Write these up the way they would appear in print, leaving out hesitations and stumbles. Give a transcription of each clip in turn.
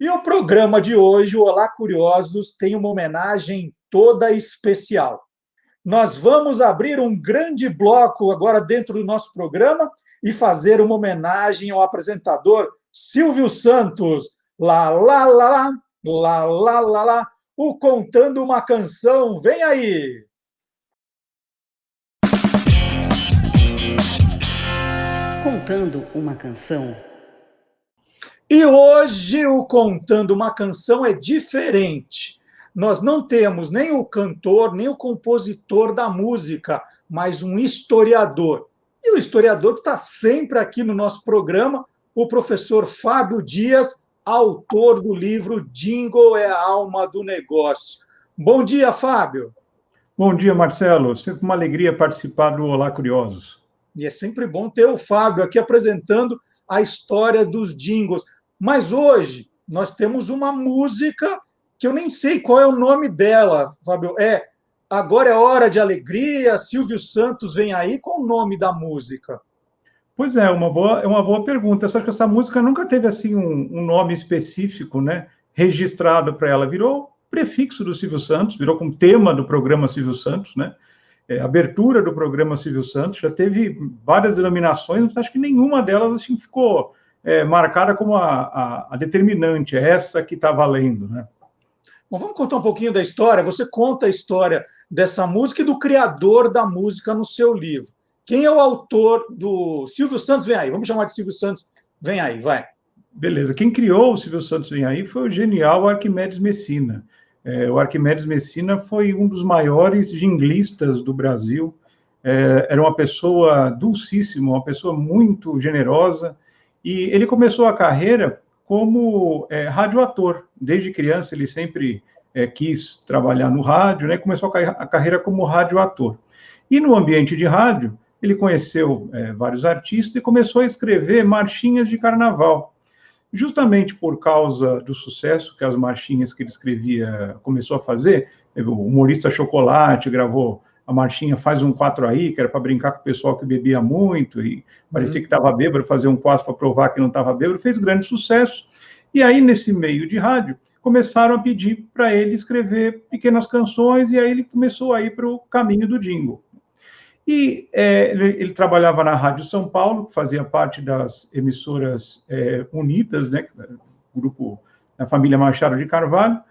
E o programa de hoje, o Olá Curiosos, tem uma homenagem toda especial. Nós vamos abrir um grande bloco agora dentro do nosso programa e fazer uma homenagem ao apresentador Silvio Santos. Lá, lá, lá, lá, lá, lá, lá, lá, o Contando uma Canção. Vem aí! Contando uma Canção. E hoje o Contando uma Canção é diferente. Nós não temos nem o cantor, nem o compositor da música, mas um historiador. E o historiador que está sempre aqui no nosso programa, o professor Fábio Dias, autor do livro Jingle é a Alma do Negócio. Bom dia, Fábio. Bom dia, Marcelo. Sempre uma alegria participar do Olá Curiosos. E é sempre bom ter o Fábio aqui apresentando a história dos jingles. Mas hoje nós temos uma música que eu nem sei qual é o nome dela, Fábio. Agora é Hora de Alegria, Silvio Santos vem aí. Qual o nome da música? Pois é uma boa pergunta. Só que essa música nunca teve assim um nome específico, né, registrado para ela. Virou prefixo do Silvio Santos, virou como tema do programa Silvio Santos, né? Abertura do programa Silvio Santos. Já teve várias denominações, mas acho que nenhuma delas assim ficou marcada como a determinante, essa que está valendo, né? Bom, vamos contar um pouquinho da história. Você conta a história dessa música e do criador da música no seu livro. Quem é o autor do Silvio Santos Vem Aí? Vamos chamar de Silvio Santos Vem Aí, vai. Beleza. Quem criou o Silvio Santos Vem Aí foi o genial Arquimedes Messina. O Arquimedes Messina foi um dos maiores jinglistas do Brasil. Era uma pessoa dulcíssima, uma pessoa muito generosa. E ele começou a carreira como radioator. Desde criança, ele sempre quis trabalhar no rádio, né? Começou a carreira como radioator. E no ambiente de rádio, ele conheceu vários artistas e começou a escrever marchinhas de carnaval. Justamente por causa do sucesso que as marchinhas que ele escrevia começou a fazer, o humorista Chocolate gravou a marchinha Faz um 4 aí, que era para brincar com o pessoal que bebia muito e parecia que estava bêbado, fazer um 4 para provar que não estava bêbado, fez grande sucesso. E aí, nesse meio de rádio, começaram a pedir para ele escrever pequenas canções, e aí ele começou a ir para o caminho do jingle. E ele trabalhava na Rádio São Paulo, que fazia parte das emissoras unidas, né, grupo da família Machado de Carvalho,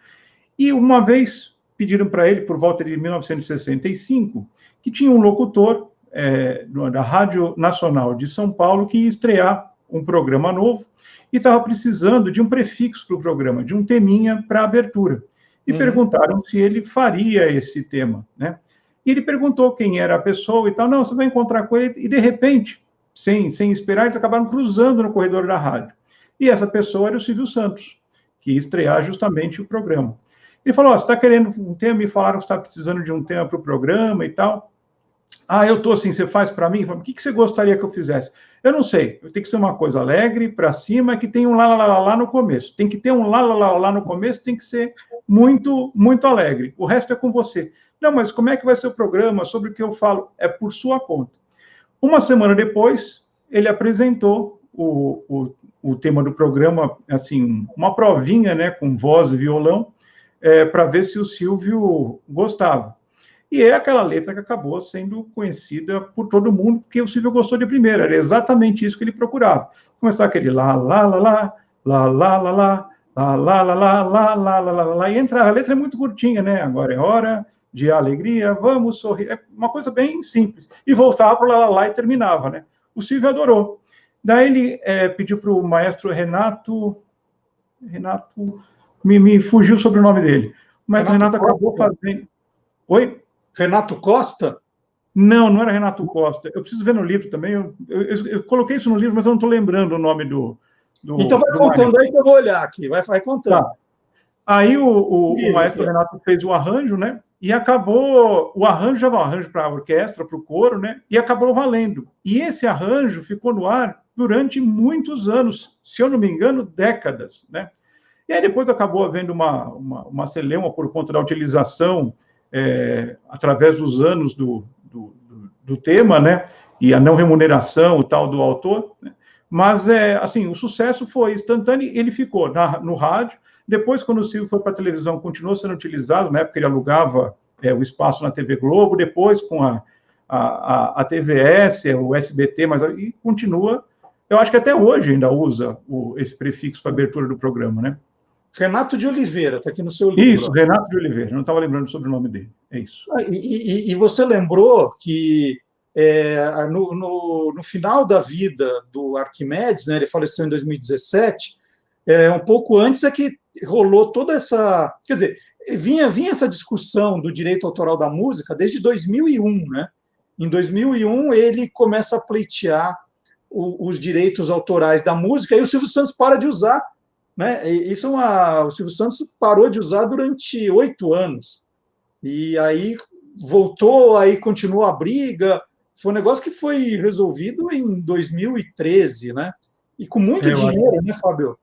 e uma vez pediram para ele, por volta de 1965, que tinha um locutor da Rádio Nacional de São Paulo que ia estrear um programa novo e estava precisando de um prefixo para o programa, de um teminha para a abertura. E perguntaram se ele faria esse tema, né? E ele perguntou quem era a pessoa e tal. Não, você vai encontrar com ele. E, de repente, sem esperar, eles acabaram cruzando no corredor da rádio. E essa pessoa era o Silvio Santos, que ia estrear justamente o programa. Ele falou, você está querendo um tema? Me falaram que você está precisando de um tema para o programa e tal. Ah, eu estou assim, você faz para mim? O que você gostaria que eu fizesse? Eu não sei, tem que ser uma coisa alegre, para cima, que tem um lá, lá, lá, lá no começo. Tem que ter um lá, lá, lá, lá no começo, tem que ser muito, muito alegre. O resto é com você. Não, mas como é que vai ser o programa? Sobre o que eu falo? É por sua conta. Uma semana depois, ele apresentou o tema do programa, assim, uma provinha, né, com voz e violão, para ver se o Silvio gostava. E é aquela letra que acabou sendo conhecida por todo mundo, porque o Silvio gostou de primeira, era exatamente isso que ele procurava. Começar aquele lá, lá, lá, lá, lá, lá, lá, lá, lá, lá, lá, lá, lá, lá, lá, lá, e entrar. A letra é muito curtinha, né? Agora é hora de alegria, vamos sorrir. É uma coisa bem simples. E voltava para lá, lá, lá e terminava, né? O Silvio adorou. Daí ele pediu para o maestro Renato, me fugiu sobre o nome dele. O maestro Renato acabou fazendo... Oi? Renato Costa? Não era Renato Costa. Eu preciso ver no livro também. Eu coloquei isso no livro, mas eu não estou lembrando o nome do então vai contando maestro. Aí que eu vou olhar aqui. Vai contando. Tá. Aí o maestro Renato fez o arranjo, né? E acabou... O arranjo já vai um arranjo para a orquestra, para o coro, né? E acabou valendo. E esse arranjo ficou no ar durante muitos anos. Se eu não me engano, décadas, né? E aí depois acabou havendo uma celeuma por conta da utilização através dos anos do tema, né? E a não remuneração, o tal do autor, né? Mas, assim, o sucesso foi instantâneo, ele ficou no rádio. Depois, quando o Silvio foi para a televisão, continuou sendo utilizado. Na época, ele alugava o espaço na TV Globo, depois com a TVS, o SBT, mas e continua. Eu acho que até hoje ainda usa esse prefixo para abertura do programa, né? Renato de Oliveira, está aqui no seu livro. Isso, Renato de Oliveira, não estava lembrando sobre o nome dele, é isso. E você lembrou que no final da vida do Arquimedes, né, ele faleceu em 2017, um pouco antes é que rolou toda essa... Quer dizer, vinha essa discussão do direito autoral da música desde 2001, né? Em 2001, ele começa a pleitear os direitos autorais da música, e o Silvio Santos para de usar, né? O Silvio Santos parou de usar durante 8 anos, e aí voltou, aí continuou a briga. Foi um negócio que foi resolvido em 2013, né? E com muito dinheiro, né, Fábio?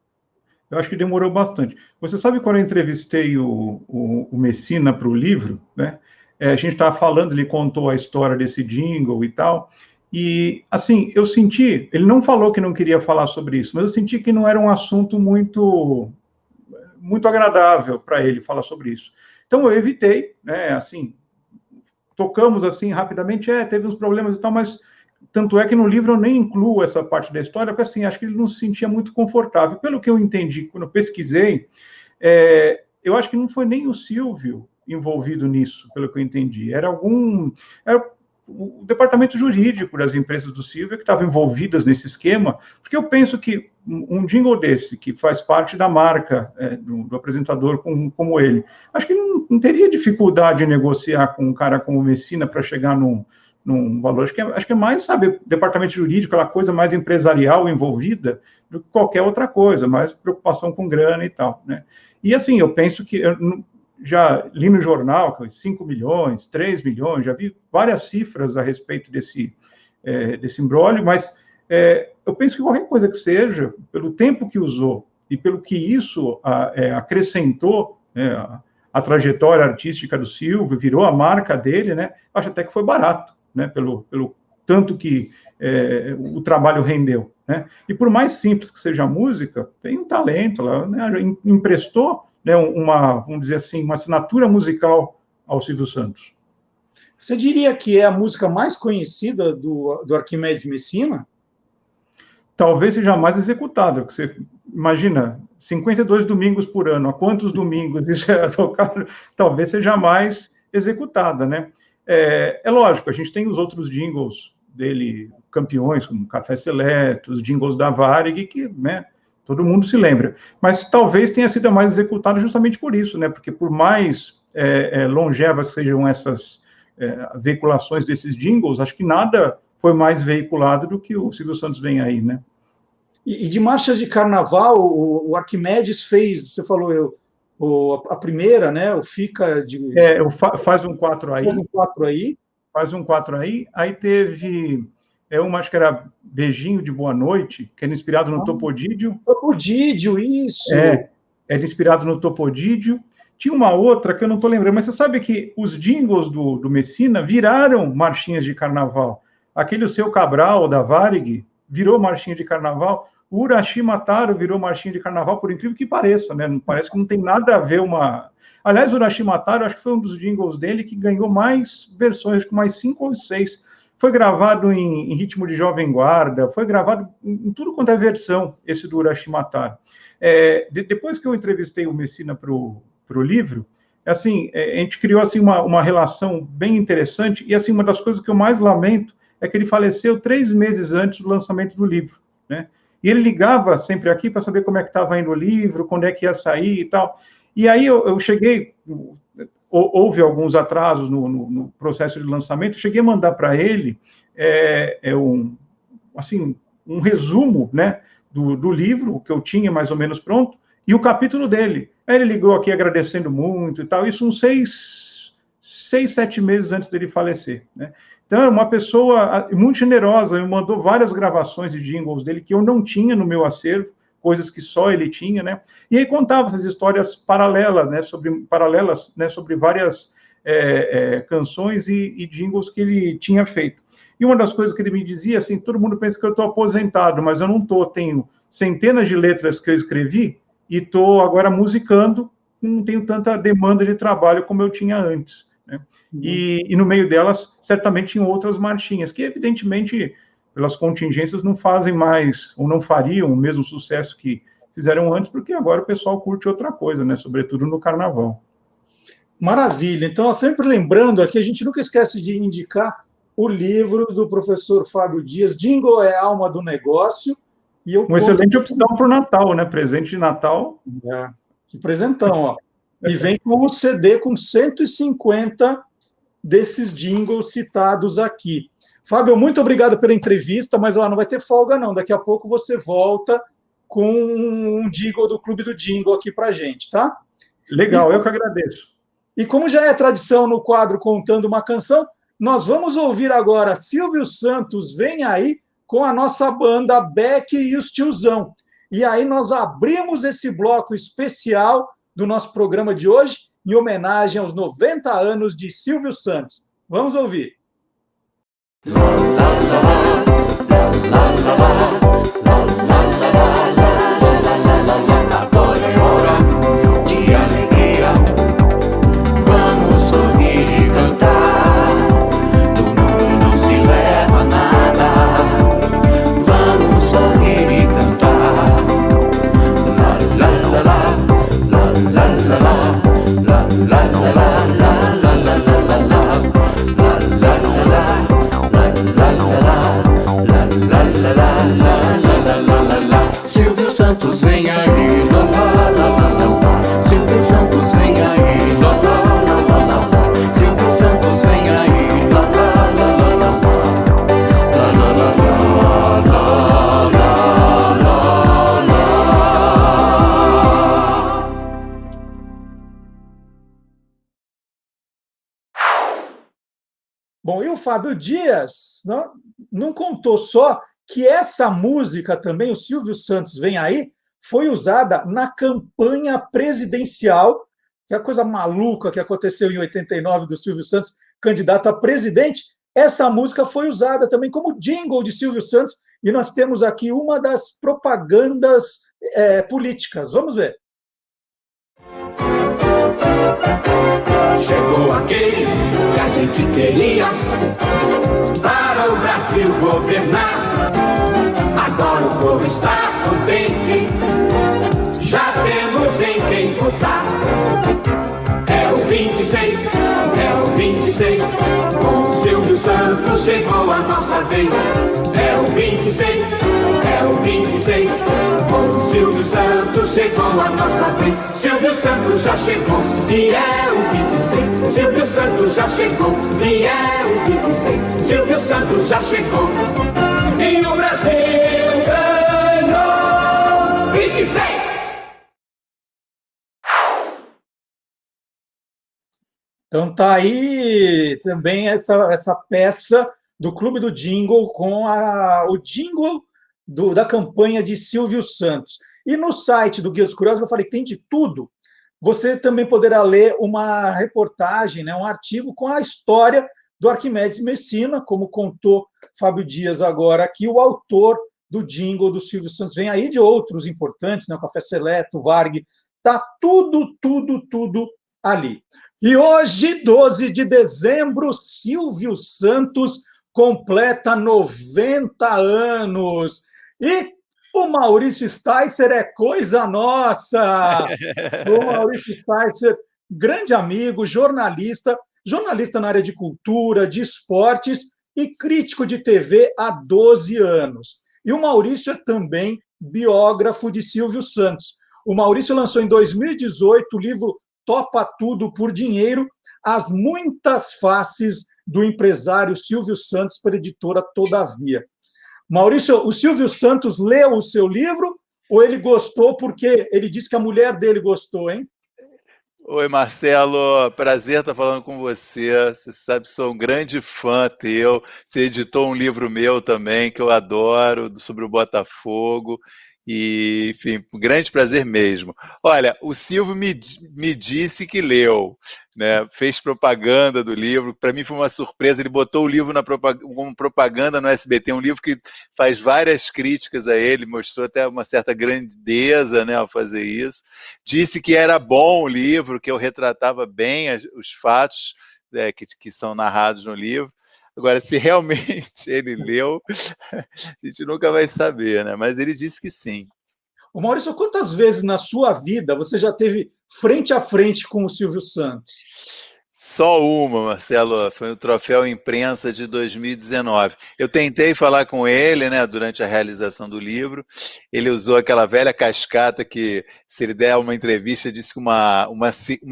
Eu acho que demorou bastante. Você sabe, quando eu entrevistei o Messina para o livro, né? A gente estava falando, ele contou a história desse jingle e tal, e, assim, eu senti, ele não falou que não queria falar sobre isso, mas eu senti que não era um assunto muito agradável para ele falar sobre isso. Então, eu evitei, né, assim, tocamos, assim, rapidamente, teve uns problemas e tal, mas tanto é que no livro eu nem incluo essa parte da história, porque, assim, acho que ele não se sentia muito confortável. Pelo que eu entendi, quando eu pesquisei, eu acho que não foi nem o Silvio envolvido nisso, pelo que eu entendi. Era o departamento jurídico das empresas do Silvio que estavam envolvidas nesse esquema, porque eu penso que um jingle desse, que faz parte da marca do apresentador como ele, acho que não teria dificuldade em negociar com um cara como o Messina para chegar num valor. Acho que é mais, sabe, departamento jurídico, aquela coisa mais empresarial envolvida do que qualquer outra coisa, mais preocupação com grana e tal, né? E, assim, eu penso que... já li no jornal, 5 milhões, 3 milhões, já vi várias cifras a respeito desse imbróglio, mas eu penso que qualquer coisa que seja, pelo tempo que usou e pelo que isso acrescentou, a trajetória artística do Silvio, virou a marca dele, né? Acho até que foi barato, né? Pelo tanto que o trabalho rendeu, né? E por mais simples que seja a música, tem um talento lá, né? Emprestou, né, vamos dizer assim, uma assinatura musical ao Silvio Santos. Você diria que é a música mais conhecida do Arquimedes Messina? Talvez seja mais executada, porque você imagina, 52 domingos por ano, há quantos domingos isso é tocado? Talvez seja mais executada, né? É lógico, a gente tem os outros jingles dele, campeões, como Café Seleto, os jingles da Varig, que, né, todo mundo se lembra. Mas talvez tenha sido a mais executada justamente por isso, né? Porque por mais longevas sejam essas veiculações desses jingles, acho que nada foi mais veiculado do que o Silvio Santos Vem Aí, né? E de marchas de carnaval, o Arquimedes fez, você falou, a primeira, né? O Fica de... Faz um 4 aí. Faz um 4 aí. Faz um 4 aí. Aí teve... uma, acho que era Beijinho de Boa Noite, que era inspirado no Topodídio. Topodídio, isso! Era inspirado no Topodídio. Tinha uma outra que eu não estou lembrando, mas você sabe que os jingles do Messina viraram marchinhas de carnaval. Aquele O Seu Cabral, da Varig, virou marchinha de carnaval. O Urashi Mataro virou marchinha de carnaval, por incrível que pareça, né? Parece que não tem nada a ver uma... Aliás, o Urashi Mataro, acho que foi um dos jingles dele que ganhou mais versões, com mais 5 ou 6. Foi gravado em ritmo de Jovem Guarda, foi gravado em tudo quanto é versão, esse do Urashi Mataro. Depois que eu entrevistei o Messina para o livro, assim, a gente criou assim, uma relação bem interessante, e assim, uma das coisas que eu mais lamento é que ele faleceu 3 meses antes do lançamento do livro, né? E ele ligava sempre aqui para saber como é que estava indo o livro, quando é que ia sair e tal. E aí eu cheguei... Houve alguns atrasos no processo de lançamento, cheguei a mandar para ele um resumo, né, do livro, que eu tinha mais ou menos pronto, e o capítulo dele. Aí ele ligou aqui agradecendo muito e tal, isso uns 6, 7 meses antes dele falecer, né? Então, era uma pessoa muito generosa, me mandou várias gravações de jingles dele que eu não tinha no meu acervo, coisas que só ele tinha, né? E aí contava essas histórias paralelas, né? Sobre várias canções e jingles que ele tinha feito. E uma das coisas que ele me dizia, assim, todo mundo pensa que eu estou aposentado, mas eu não estou, tenho centenas de letras que eu escrevi e estou agora musicando, não tenho tanta demanda de trabalho como eu tinha antes, né? E no meio delas, certamente, tinham outras marchinhas, que evidentemente, pelas contingências, não fazem mais, ou não fariam o mesmo sucesso que fizeram antes, porque agora o pessoal curte outra coisa, né? Sobretudo no carnaval. Maravilha. Então, sempre lembrando aqui, a gente nunca esquece de indicar o livro do professor Fábio Dias, Jingle é a alma do negócio. E eu Uma excelente opção para o Natal, né? Presente de Natal. Que presentão, ó. E vem com o CD com 150 desses jingles citados aqui. Fábio, muito obrigado pela entrevista, mas ó, não vai ter folga, não. Daqui a pouco você volta com um jingle do Clube do Jingle aqui para gente, tá? Legal, eu que agradeço. E como já é tradição no quadro Contando uma Canção, nós vamos ouvir agora Silvio Santos Vem Aí com a nossa banda Beck e os Tiozão. E aí nós abrimos esse bloco especial do nosso programa de hoje em homenagem aos 90 anos de Silvio Santos. Vamos ouvir. Agora é hora de alegria. Vamos sorrir e cantar. Do mundo não se leva nada. Vamos sorrir e cantar. La la la la, la la la la, la la la la, la la la la la, la la la la, la la la la. Silvio Santos vem aí, la la la la la. Silvio Santos vem aí, la la la la la. Silvio Santos vem aí, la la la la la, la la la la, la la la. Bom, e o Fábio Dias não contou só que essa música também, o Silvio Santos Vem Aí, foi usada na campanha presidencial, que é a coisa maluca que aconteceu em 89 do Silvio Santos, candidato a presidente. Essa música foi usada também como jingle de Silvio Santos, e nós temos aqui uma das propagandas políticas. Vamos ver. Chegou aquele que a gente queria para o Brasil governar. Agora o povo está contente, já temos em quem votar. É o 26, é o 26, com Silvio Santos chegou a nossa vez. É o 26, é o 26, com Silvio Santos chegou a nossa vez. Silvio Santos já chegou e é o 26. Silvio Santos já chegou e é o 26. Silvio Santos já chegou e o Brasil ganhou 26. Então tá aí também essa peça do Clube do Jingle com o jingle da campanha de Silvio Santos. E no site do Guia dos Curiosos, eu falei que tem de tudo. Você também poderá ler uma reportagem, né, um artigo com a história do Arquimedes Messina, como contou Fábio Dias agora aqui, o autor do jingle do Silvio Santos. Vem aí de outros importantes, né, o Café Seleto, o Varg, tá tudo ali. E hoje, 12 de dezembro, Silvio Santos completa 90 anos. E o Maurício Sticer é coisa nossa! O Maurício Sticer, grande amigo, jornalista na área de cultura, de esportes e crítico de TV há 12 anos. E o Maurício é também biógrafo de Silvio Santos. O Maurício lançou em 2018 o livro Topa Tudo por Dinheiro, As Muitas Faces do Empresário Silvio Santos, para a editora Todavia. Maurício, o Silvio Santos leu o seu livro ou ele gostou porque ele disse que a mulher dele gostou, hein? Oi, Marcelo, prazer estar falando com você. Você sabe que sou um grande fã teu. Você editou um livro meu também, que eu adoro, sobre o Botafogo. E, enfim, um grande prazer mesmo. Olha, o Silvio me disse que leu, né? Fez propaganda do livro. Para mim foi uma surpresa. Ele botou o livro como propaganda no SBT, um livro que faz várias críticas a ele, mostrou até uma certa grandeza, né, ao fazer isso. Disse que era bom o livro, que eu retratava bem os fatos, que são narrados no livro. Agora, se realmente ele leu, a gente nunca vai saber, né? Mas ele disse que sim. Ô Maurício, quantas vezes na sua vida você já teve frente a frente com o Silvio Santos? Só uma, Marcelo, foi o Troféu Imprensa de 2019. Eu tentei falar com ele, né, durante a realização do livro. Ele usou aquela velha cascata que, se ele der uma entrevista, disse que uma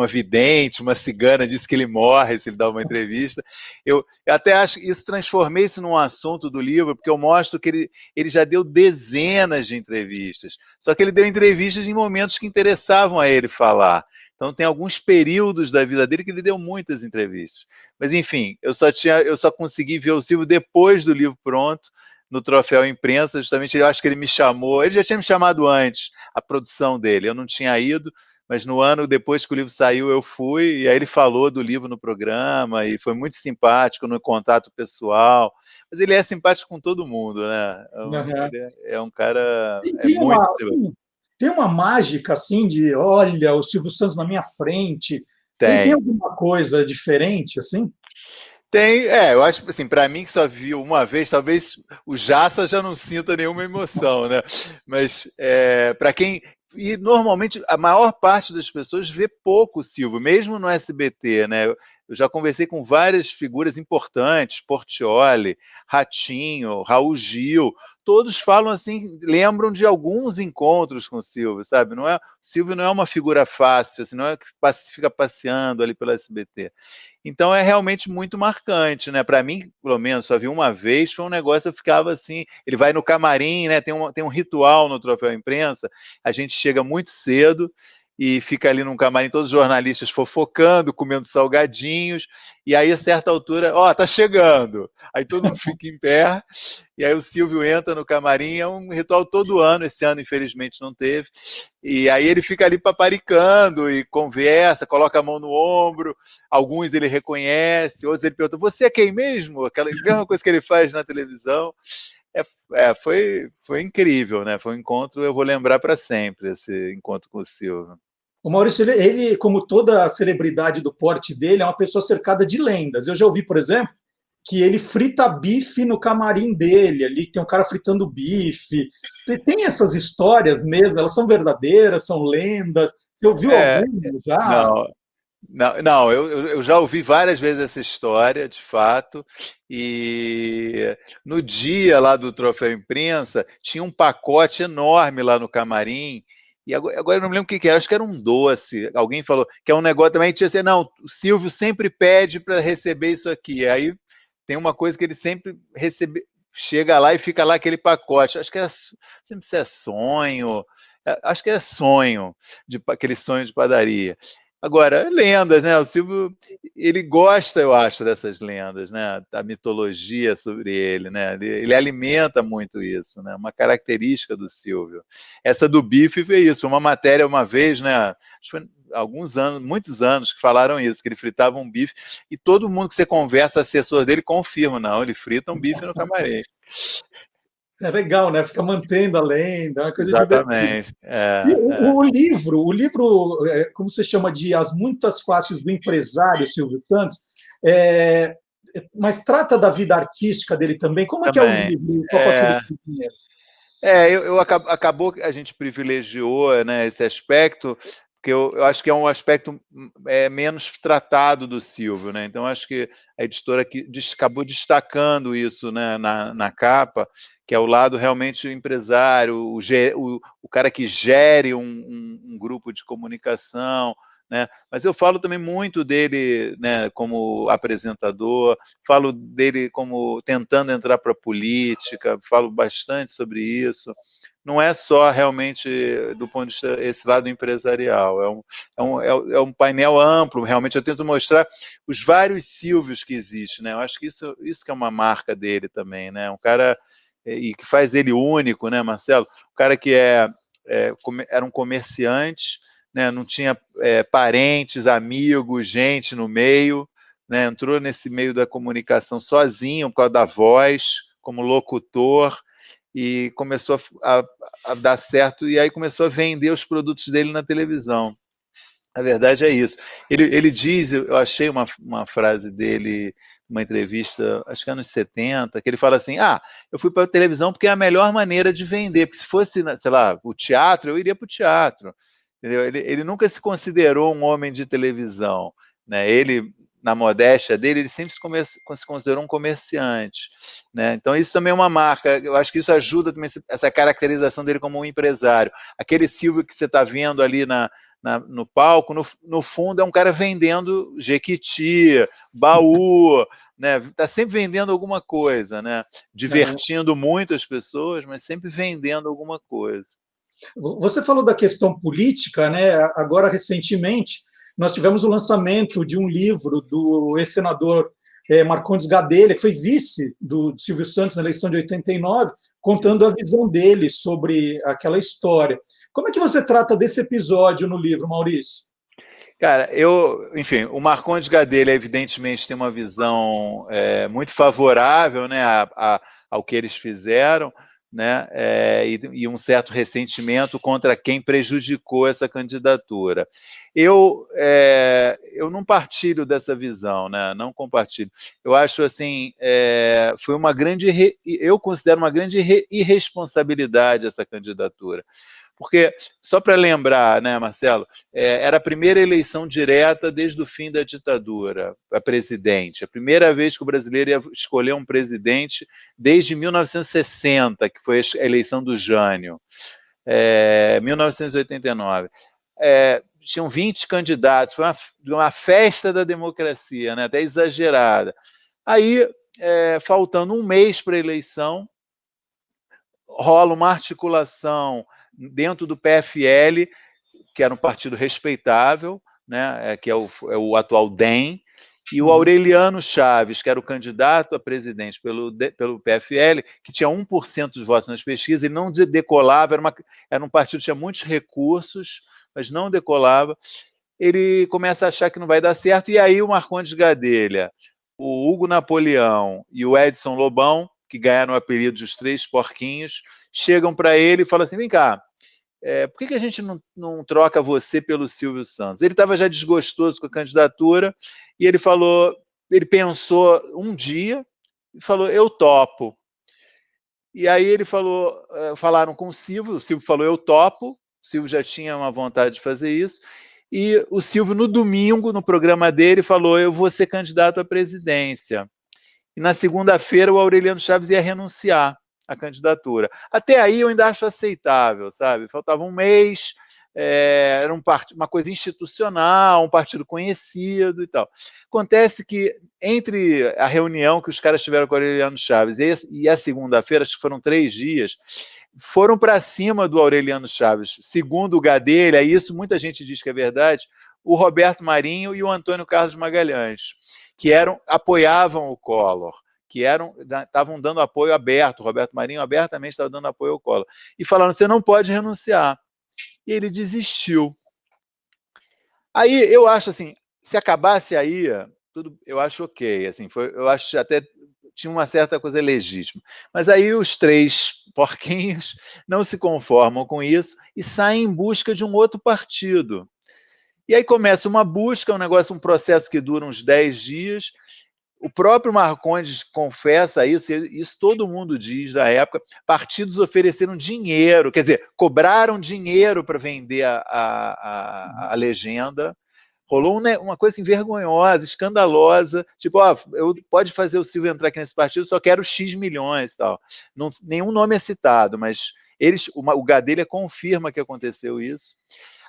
vidente, uma cigana, disse que ele morre se ele dar uma entrevista. Eu até acho que isso, transformei isso num assunto do livro, porque eu mostro que ele já deu dezenas de entrevistas. Só que ele deu entrevistas em momentos que interessavam a ele falar. Então tem alguns períodos da vida dele que ele deu muitas entrevistas. Mas enfim, eu só consegui ver o Silvio depois do livro pronto, no Troféu Imprensa, justamente eu acho que ele me chamou, ele já tinha me chamado antes, a produção dele, eu não tinha ido, mas no ano depois que o livro saiu eu fui, e aí ele falou do livro no programa, e foi muito simpático no contato pessoal, mas ele é simpático com todo mundo, né? Uhum. Ele é um cara, Tem, é tem muito... uma, tem uma mágica assim de, olha, o Silvio Santos na minha frente. Tem Tem. alguma coisa diferente assim? Tem, eu acho que assim, para mim que só viu uma vez, talvez o Jassa já não sinta nenhuma emoção, né? Mas para quem. E normalmente a maior parte das pessoas vê pouco o Silvio, mesmo no SBT, né? Eu já conversei com várias figuras importantes, Portiolli, Ratinho, Raul Gil, todos falam assim, lembram de alguns encontros com o Silvio, sabe? O Silvio não é uma figura fácil, assim, não é que fica passeando ali pelo SBT. Então é realmente muito marcante, né? Para mim, pelo menos, só vi uma vez, foi um negócio, eu ficava assim, ele vai no camarim, né? Tem um ritual no Troféu Imprensa, a gente chega muito cedo e fica ali num camarim, todos os jornalistas fofocando, comendo salgadinhos, e aí a certa altura, tá chegando, aí todo mundo fica em pé, e aí o Silvio entra no camarim, é um ritual todo ano, esse ano infelizmente não teve, e aí ele fica ali paparicando e conversa, coloca a mão no ombro, alguns ele reconhece, outros ele pergunta, você é quem mesmo? Aquela mesma coisa que ele faz na televisão. Foi incrível, né? Foi um encontro, eu vou lembrar para sempre esse encontro com o Silvio. O Maurício, ele, como toda celebridade do porte dele, é uma pessoa cercada de lendas. Eu já ouvi, por exemplo, que ele frita bife no camarim dele, ali tem um cara fritando bife. Tem essas histórias mesmo, elas são verdadeiras, são lendas. Você ouviu É, alguma já? não, não, eu já ouvi várias vezes essa história, de fato, e no dia lá do Troféu Imprensa, tinha um pacote enorme lá no camarim, e agora eu não me lembro o que que era, acho que era um doce, alguém falou, que é um negócio também, tinha assim, não, o Silvio sempre pede para receber isso aqui, aí tem uma coisa que ele sempre recebe, chega lá e fica lá aquele pacote, acho que é, sempre se é sonho, acho que é sonho, aquele sonho de padaria. Agora, lendas, né? O Silvio, ele gosta, eu acho, dessas lendas, né? Da mitologia sobre ele, né? Ele alimenta muito isso, né? Uma característica do Silvio. Essa do bife veio isso. Uma matéria uma vez, né? Acho que foi alguns anos, muitos anos, que falaram isso, que ele fritava um bife, e todo mundo que você conversa, assessor dele, confirma, não, ele frita um bife no camarim. É legal, né? Fica mantendo a lenda, é uma coisa divertida. Exatamente. E o livro, como você chama de As Muitas Faces do Empresário Silvio Santos, é, mas trata da vida artística dele também. Como é que é o Também. livro? Topa Tudo É, com Dinheiro. acabou que a gente privilegiou, né, esse aspecto, porque eu acho que é um aspecto menos tratado do Silvio, né? Então acho que a editora acabou destacando isso, né, na capa, que é o lado realmente empresário, o cara que gere um grupo de comunicação, né? Mas eu falo também muito dele, né, como apresentador, falo dele como tentando entrar para a política, falo bastante sobre isso. Não é só realmente do ponto de vista esse lado empresarial, é um painel amplo, realmente eu tento mostrar os vários Silvios que existem, né? Eu acho que isso que é uma marca dele também, né? Um cara e que faz ele único, né, Marcelo? O cara que era um comerciante, né, não tinha parentes, amigos, gente no meio, né, entrou nesse meio da comunicação sozinho, por causa da voz, como locutor, e começou a dar certo, e aí começou a vender os produtos dele na televisão. A verdade é isso. Ele diz, eu achei uma frase dele, uma entrevista, acho que anos 70, que ele fala assim, eu fui para a televisão porque é a melhor maneira de vender, porque se fosse, sei lá, o teatro, eu iria para o teatro. Entendeu? Ele nunca se considerou um homem de televisão, né? Ele, na modéstia dele, ele sempre se considerou um comerciante, né? Então isso também é uma marca, eu acho que isso ajuda também essa caracterização dele como um empresário. Aquele Silvio que você está vendo ali no palco, no fundo é um cara vendendo jequiti, baú, né? Está sempre vendendo alguma coisa, né? Divertindo muito as pessoas, mas sempre vendendo alguma coisa. Você falou da questão política, né? Agora, recentemente, nós tivemos o lançamento de um livro do ex-senador Marcondes Gadelha, que foi vice do Silvio Santos na eleição de 89, contando a visão dele sobre aquela história. Como é que você trata desse episódio no livro, Maurício? Cara, enfim, o Marcondes Gadelha, evidentemente, tem uma visão muito favorável, né, ao que eles fizeram, né, e um certo ressentimento contra quem prejudicou essa candidatura. Eu não partilho dessa visão, né, não compartilho. Eu acho assim, foi uma grande, eu considero uma grande irresponsabilidade essa candidatura. Porque, só para lembrar, né, Marcelo, era a primeira eleição direta desde o fim da ditadura para presidente. A primeira vez que o brasileiro ia escolher um presidente desde 1960, que foi a eleição do Jânio, 1989. Tinham 20 candidatos, foi uma festa da democracia, né, até exagerada. Aí, faltando um mês para a eleição, rola uma articulação dentro do PFL, que era um partido respeitável, né, que é o atual DEM, e o Aureliano Chaves, que era o candidato a presidente pelo PFL, que tinha 1% dos votos nas pesquisas, ele não decolava, era um partido que tinha muitos recursos, mas não decolava. Ele começa a achar que não vai dar certo, e aí o Marcondes Gadelha, o Hugo Napoleão e o Edson Lobão, que ganharam o apelido de os Três Porquinhos, chegam para ele e falam assim, vem cá, por que a gente não troca você pelo Silvio Santos? Ele estava já desgostoso com a candidatura e ele pensou um dia e falou, eu topo. E aí ele falaram com o Silvio falou, eu topo, o Silvio já tinha uma vontade de fazer isso, e o Silvio, no domingo, no programa dele, falou, eu vou ser candidato à presidência. E na segunda-feira o Aureliano Chaves ia renunciar à candidatura. Até aí eu ainda acho aceitável, sabe? Faltava um mês, era uma coisa institucional, um partido conhecido e tal. Acontece que entre a reunião que os caras tiveram com o Aureliano Chaves e a segunda-feira, acho que foram 3 dias, foram para cima do Aureliano Chaves. Segundo o Gadelha, isso muita gente diz que é verdade, o Roberto Marinho e o Antônio Carlos Magalhães, que apoiavam o Collor, que estavam dando apoio aberto, o Roberto Marinho abertamente estava dando apoio ao Collor, e falaram, você não pode renunciar. E ele desistiu. Aí eu acho assim, se acabasse aí, eu acho ok, assim, eu acho até tinha uma certa coisa legítima. Mas aí os Três Porquinhos não se conformam com isso e saem em busca de um outro partido. E aí começa uma busca, um processo que dura uns 10 dias. O próprio Marcondes confessa isso todo mundo diz na época. Partidos ofereceram dinheiro, quer dizer, cobraram dinheiro para vender a legenda. Rolou uma coisa assim, vergonhosa, escandalosa, tipo, pode fazer o Silvio entrar aqui nesse partido, só quero X milhões e tal. Nenhum nome é citado, mas o Gadelha confirma que aconteceu isso.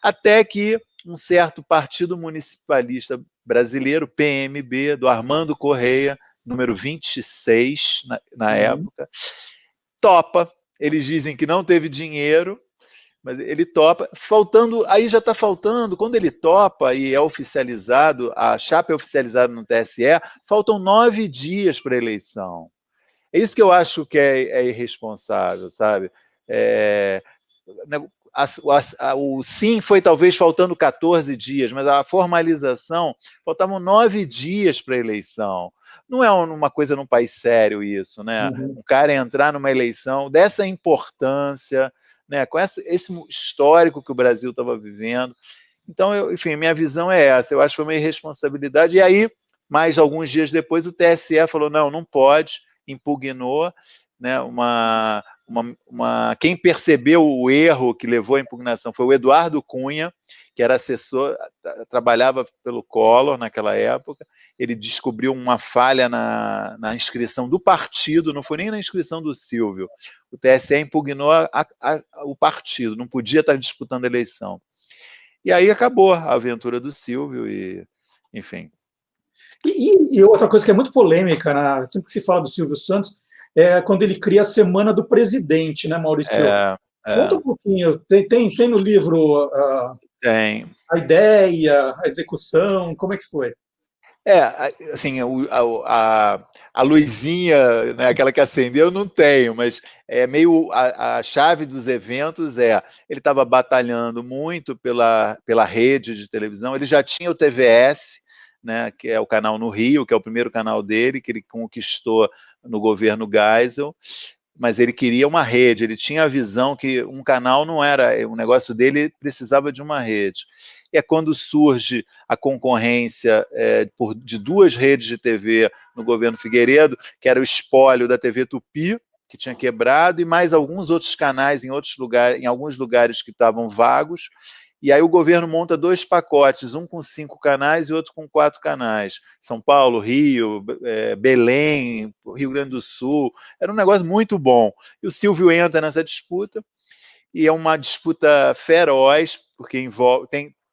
Até que um certo partido municipalista brasileiro, PMB, do Armando Correia, número 26 na época, topa. Eles dizem que não teve dinheiro, mas ele topa. Aí já está faltando, quando ele topa e é oficializado, a chapa é oficializada no TSE, faltam 9 dias para a eleição. É isso que eu acho que é irresponsável, sabe? O sim foi talvez faltando 14 dias, mas a formalização, faltavam 9 dias para a eleição. Não é uma coisa num país sério isso, né? Um cara entrar numa eleição dessa importância, né? Com esse histórico que o Brasil estava vivendo. Então, enfim, minha visão é essa. Eu acho que foi uma irresponsabilidade. E aí, mais alguns dias depois, o TSE falou, não pode, impugnou, né, quem percebeu o erro que levou à impugnação foi o Eduardo Cunha, que era assessor, trabalhava pelo Collor naquela época. Ele descobriu uma falha na inscrição do partido, não foi nem na inscrição do Silvio. O TSE impugnou o partido, não podia estar disputando a eleição. E aí acabou a aventura do Silvio, e enfim. E outra coisa que é muito polêmica, né? Sempre que se fala do Silvio Santos, é quando ele cria a Semana do Presidente, né, Maurício? Conta um pouquinho, tem no livro tem. A ideia, a execução, como é que foi? Assim, a luzinha, né, aquela que acendeu, não tenho, mas é meio a chave dos eventos ele estava batalhando muito pela rede de televisão, ele já tinha o TVS, né, que é o canal no Rio, que é o primeiro canal dele, que ele conquistou no governo Geisel, mas ele queria uma rede, ele tinha a visão que um canal não era, o negócio dele precisava de uma rede. E é quando surge a concorrência de 2 redes de TV no governo Figueiredo, que era o espólio da TV Tupi, que tinha quebrado, e mais alguns outros canais em alguns lugares que estavam vagos. E aí o governo monta 2 pacotes, um com 5 canais e outro com 4 canais. São Paulo, Rio, Belém, Rio Grande do Sul. Era um negócio muito bom. E o Silvio entra nessa disputa, e é uma disputa feroz, porque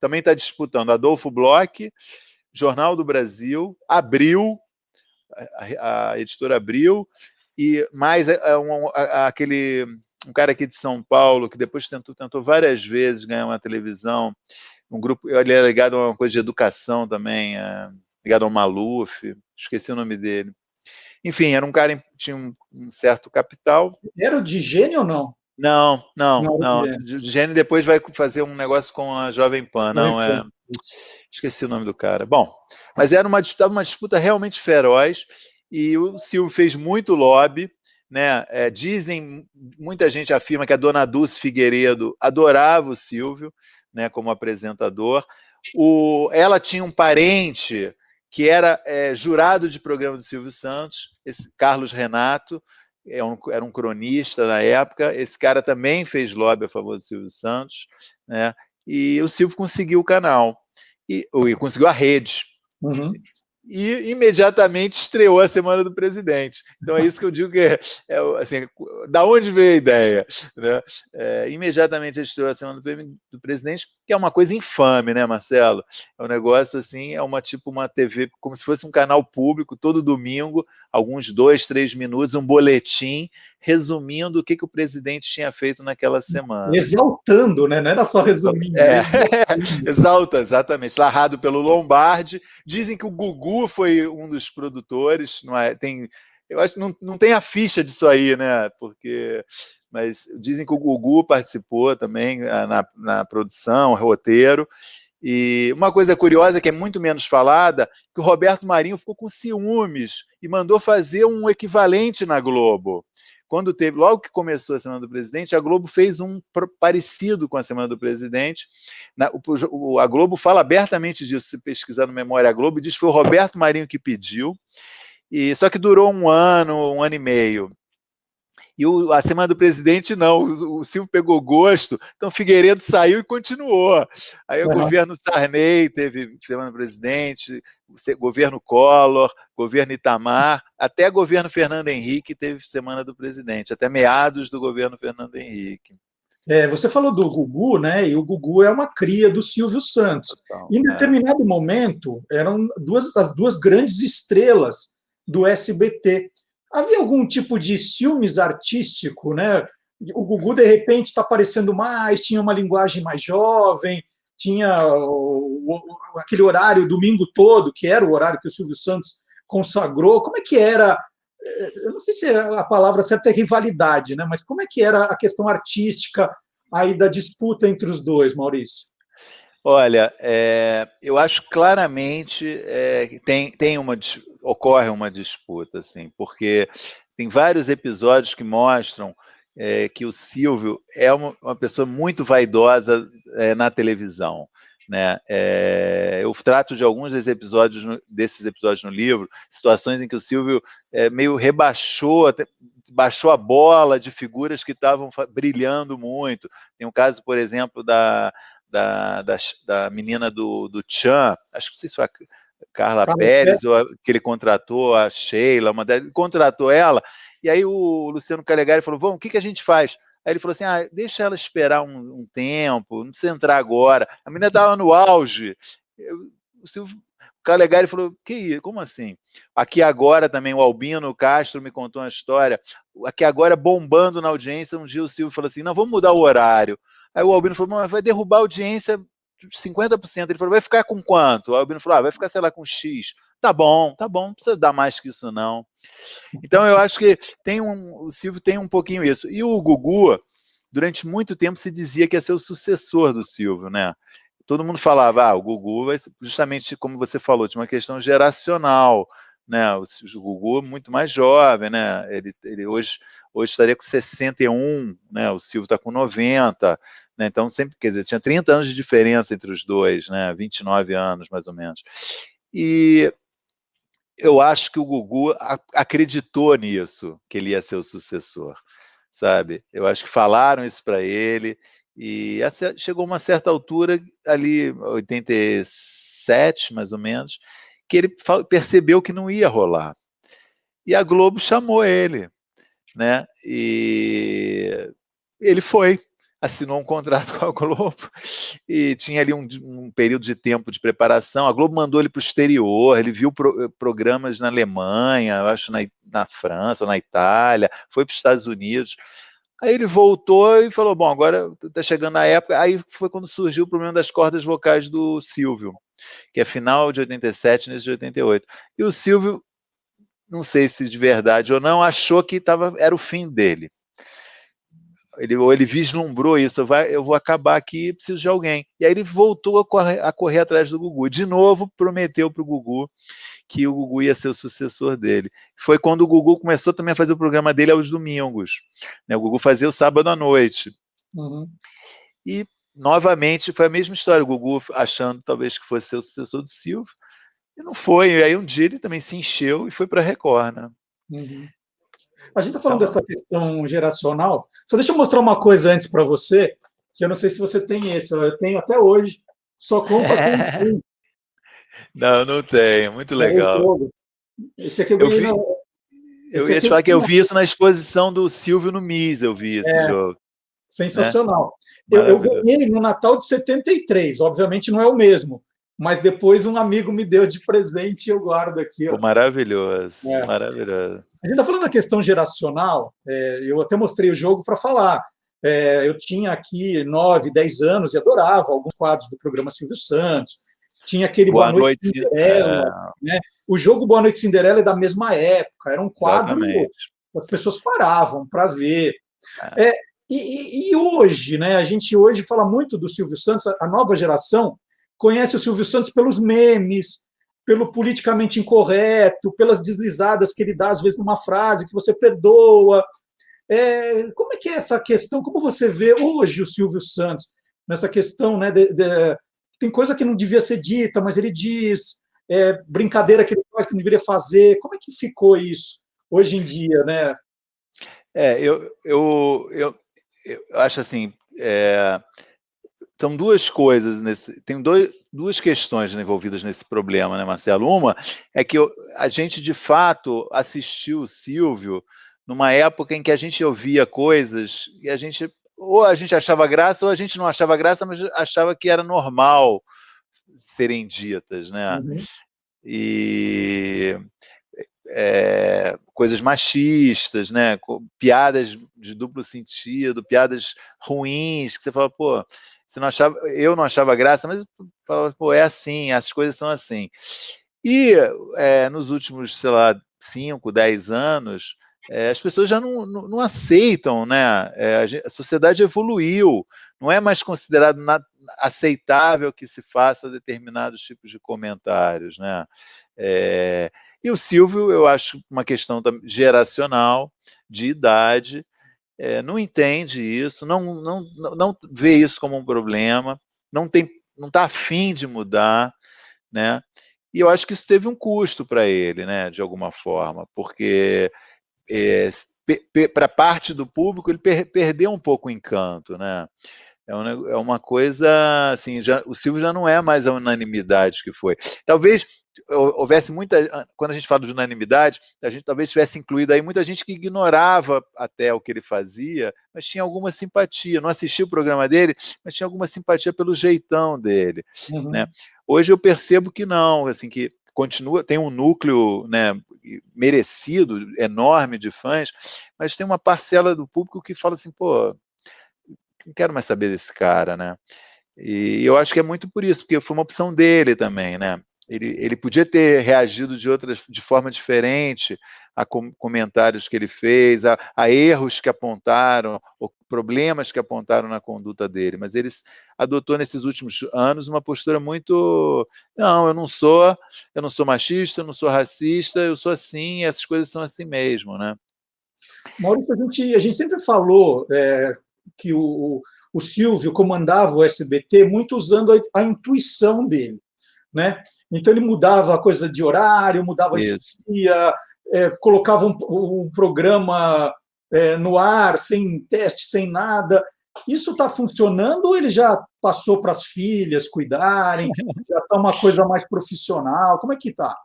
também está disputando Adolfo Bloch, Jornal do Brasil, Abril, a editora Abril, e mais um cara aqui de São Paulo, que depois tentou várias vezes ganhar uma televisão, um grupo, ele era ligado a uma coisa de educação também, ligado ao Maluf, esqueci o nome dele. Enfim, era um cara que tinha um certo capital. Era o Digênio ou não? Não. O Digênio depois vai fazer um negócio com a Jovem Pan, esqueci o nome do cara. Bom, mas era uma disputa realmente feroz, e o Silvio fez muito lobby, né? Muita gente afirma que a dona Dulce Figueiredo adorava o Silvio, né, como apresentador. Ela tinha um parente que era jurado de programa do Silvio Santos, esse Carlos Renato, era um cronista na época. Esse cara também fez lobby a favor do Silvio Santos, né? E o Silvio conseguiu o canal, e conseguiu a rede. E imediatamente estreou a Semana do Presidente. Então é isso que eu digo, que assim, da onde veio a ideia, né? Imediatamente estreou a Semana do Presidente, que é uma coisa infame, né, Marcelo? É um negócio assim, uma TV, como se fosse um canal público, todo domingo, alguns 2, 3 minutos, um boletim resumindo o que o presidente tinha feito naquela semana. Exaltando, né? Não era só resumindo. Exalta, exatamente. Narrado pelo Lombardi. Dizem que o Gugu foi um dos produtores. Eu acho que não tem a ficha disso aí, né? Mas dizem que o Gugu participou também na produção, roteiro. E uma coisa curiosa, que é muito menos falada, que o Roberto Marinho ficou com ciúmes e mandou fazer um equivalente na Globo. Logo que começou a Semana do Presidente, a Globo fez um parecido com a Semana do Presidente. A Globo fala abertamente disso, se pesquisar no Memória Globo, diz que foi o Roberto Marinho que pediu, só que durou um ano e meio. E a Semana do Presidente, não. O Silvio pegou gosto, então Figueiredo saiu e continuou. Aí o governo Sarney teve Semana do Presidente, governo Collor, governo Itamar, até governo Fernando Henrique teve Semana do Presidente, até meados do governo Fernando Henrique. Você falou do Gugu, né? E o Gugu é uma cria do Silvio Santos. Em determinado momento, eram as duas grandes estrelas do SBT. Havia algum tipo de ciúmes artístico, né? O Gugu, de repente, está aparecendo mais, tinha uma linguagem mais jovem, tinha aquele horário domingo todo, que era o horário que o Silvio Santos consagrou. Como é que era eu não sei se a palavra certa é rivalidade, né? Mas como é que era a questão artística aí da disputa entre os dois, Maurício? Olha, eu acho claramente que ocorre uma disputa, assim, porque tem vários episódios que mostram que o Silvio é uma pessoa muito vaidosa na televisão. Né? Eu trato de alguns desses episódios no livro, situações em que o Silvio meio baixou a bola de figuras que estavam brilhando muito. Tem um caso, por exemplo, da menina do Tchan, acho que não sei se foi a Carla Pérez, ou que ele contratou, a Sheila, ele contratou ela, e aí o Luciano Calegari falou, vamos, o que a gente faz? Aí ele falou assim, deixa ela esperar um tempo, não precisa entrar agora. A menina estava no auge. O Calegari falou, como assim? Aqui agora também, o Albino Castro me contou uma história, aqui agora bombando na audiência, um dia o Silvio falou assim, não, vamos mudar o horário. Aí o Albino falou, mas vai derrubar a audiência 50%. Ele falou, vai ficar com quanto? O Albino falou, vai ficar, sei lá, com X. Tá bom, não precisa dar mais que isso, não. Então, eu acho que o Silvio tem um pouquinho isso. E o Gugu, durante muito tempo, se dizia que ia ser o sucessor do Silvio, né? Todo mundo falava, o Gugu vai ser, justamente como você falou, tinha uma questão geracional, né? O Gugu é muito mais jovem, né? Ele hoje estaria com 61, né? O Silvio está com 90, né? Então sempre, quer dizer, tinha 30 anos de diferença entre os dois, né? 29 anos, mais ou menos. E eu acho que o Gugu acreditou nisso, que ele ia ser o sucessor, sabe? Eu acho que falaram isso para ele, e chegou uma certa altura, ali, 87, mais ou menos, que ele percebeu que não ia rolar. E a Globo chamou ele, né? E ele foi, assinou um contrato com a Globo e tinha ali um período de tempo de preparação. A Globo mandou ele para o exterior, ele viu programas na Alemanha, eu acho na França, na Itália, foi para os Estados Unidos. Aí ele voltou e falou, bom, agora está chegando a época. Aí foi quando surgiu o problema das cordas vocais do Silvio, que é final de 87, início de 88. E o Silvio, não sei se de verdade ou não, achou que era o fim dele. Ele vislumbrou isso, eu vou acabar aqui, preciso de alguém. E aí ele voltou a correr atrás do Gugu. De novo, prometeu para o Gugu que o Gugu ia ser o sucessor dele. Foi quando o Gugu começou também a fazer o programa dele aos domingos. Né? O Gugu fazia o sábado à noite. Uhum. E, novamente, foi a mesma história. O Gugu achando talvez que fosse ser o sucessor do Silvio, e não foi. E aí um dia ele também se encheu e foi para a Record. Né? Uhum. A gente está falando dessa questão geracional. Só deixa eu mostrar uma coisa antes para você, que eu não sei se você tem esse, eu tenho até hoje, só compra com Não tenho. Muito legal. Esse aqui eu ganhei na. Eu ia te falar que eu vi isso na exposição do Silvio no MIS, eu vi esse jogo. Sensacional. Né? Eu ganhei no Natal de 73, obviamente não é o mesmo, mas depois um amigo me deu de presente e eu guardo aqui. Ó. Maravilhoso, maravilhoso. A gente está falando da questão geracional, eu até mostrei o jogo para falar. Eu tinha aqui 9, 10 anos e adorava alguns quadros do programa Silvio Santos. Tinha aquele Boa Noite Cinderela. Né? O jogo Boa Noite Cinderela é da mesma época. Era um quadro que as pessoas paravam para ver. E hoje, né, a gente hoje fala muito do Silvio Santos, a nova geração conhece o Silvio Santos pelos memes, pelo politicamente incorreto, pelas deslizadas que ele dá, às vezes, numa frase que você perdoa. Como é que é essa questão? Como você vê hoje o Silvio Santos nessa questão, né, tem coisa que não devia ser dita, mas ele diz, brincadeira que ele faz que não deveria fazer. Como é que ficou isso hoje em dia, né? Eu acho assim, são duas coisas, tem duas questões envolvidas nesse problema, né, Marcelo? Uma é que a gente, de fato, assistiu o Silvio numa época em que a gente ouvia coisas e ou a gente achava graça ou a gente não achava graça, mas achava que era normal serem ditas, né? Uhum. E coisas machistas, né? Piadas de duplo sentido, piadas ruins, que você fala, pô, você não achava, eu não achava graça, mas falava, pô, é assim, as coisas são assim. E nos últimos, sei lá, 5, 10 anos, as pessoas já não aceitam, né? A sociedade evoluiu, não é mais considerado aceitável que se faça determinados tipos de comentários, né? E o Silvio, eu acho uma questão geracional, de idade, não entende isso, não vê isso como um problema, não está afim de mudar, né? E eu acho que isso teve um custo para ele, né? De alguma forma, porque para parte do público ele perdeu um pouco o encanto, né? É uma coisa assim, o Silvio já não é mais a unanimidade que foi. Talvez houvesse muita, quando a gente fala de unanimidade, a gente talvez tivesse incluído aí muita gente que ignorava até o que ele fazia, mas tinha alguma simpatia, não assistia o programa dele, mas tinha alguma simpatia pelo jeitão dele, né? Hoje eu percebo que não, assim, que continua, tem um núcleo, né, merecido, enorme de fãs, mas tem uma parcela do público que fala assim, pô, não quero mais saber desse cara, né? E eu acho que é muito por isso, porque foi uma opção dele também, né? Ele podia ter reagido de forma diferente a comentários que ele fez, a erros que apontaram, ou problemas que apontaram na conduta dele, mas ele adotou nesses últimos anos uma postura muito, não, eu não sou machista, eu não sou racista, eu sou assim, essas coisas são assim mesmo, né? Maurício, a gente sempre falou que o Silvio comandava o SBT muito usando a intuição dele, né? Então ele mudava a coisa de horário, mudava de dia, colocava um programa no ar, sem teste, sem nada. Isso está funcionando ou ele já passou para as filhas cuidarem? Já está uma coisa mais profissional? Como é que está?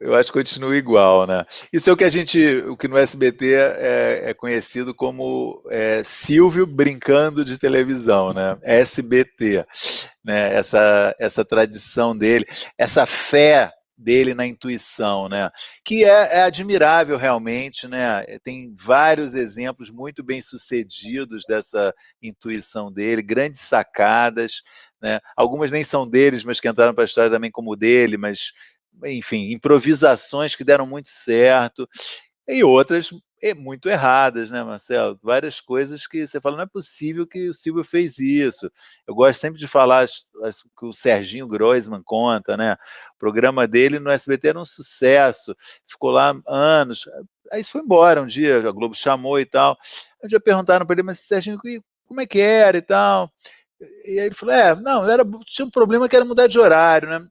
Eu acho que continua igual, né? Isso é o que no SBT é conhecido como Silvio brincando de televisão, né? SBT, né? Essa tradição dele, essa fé dele na intuição, né? Que é admirável realmente, né? Tem vários exemplos muito bem sucedidos dessa intuição dele, grandes sacadas, né? Algumas nem são deles, mas que entraram para a história também como dele, mas enfim, improvisações que deram muito certo, e outras muito erradas, né, Marcelo? Várias coisas que você fala, não é possível que o Silvio fez isso. Eu gosto sempre de falar que o Serginho Groisman conta, né? O programa dele no SBT era um sucesso, ficou lá anos, aí foi embora um dia, a Globo chamou e tal. Um dia perguntaram para ele, mas Serginho, como é que era e tal? E aí ele falou, não, tinha um problema que era mudar de horário, né?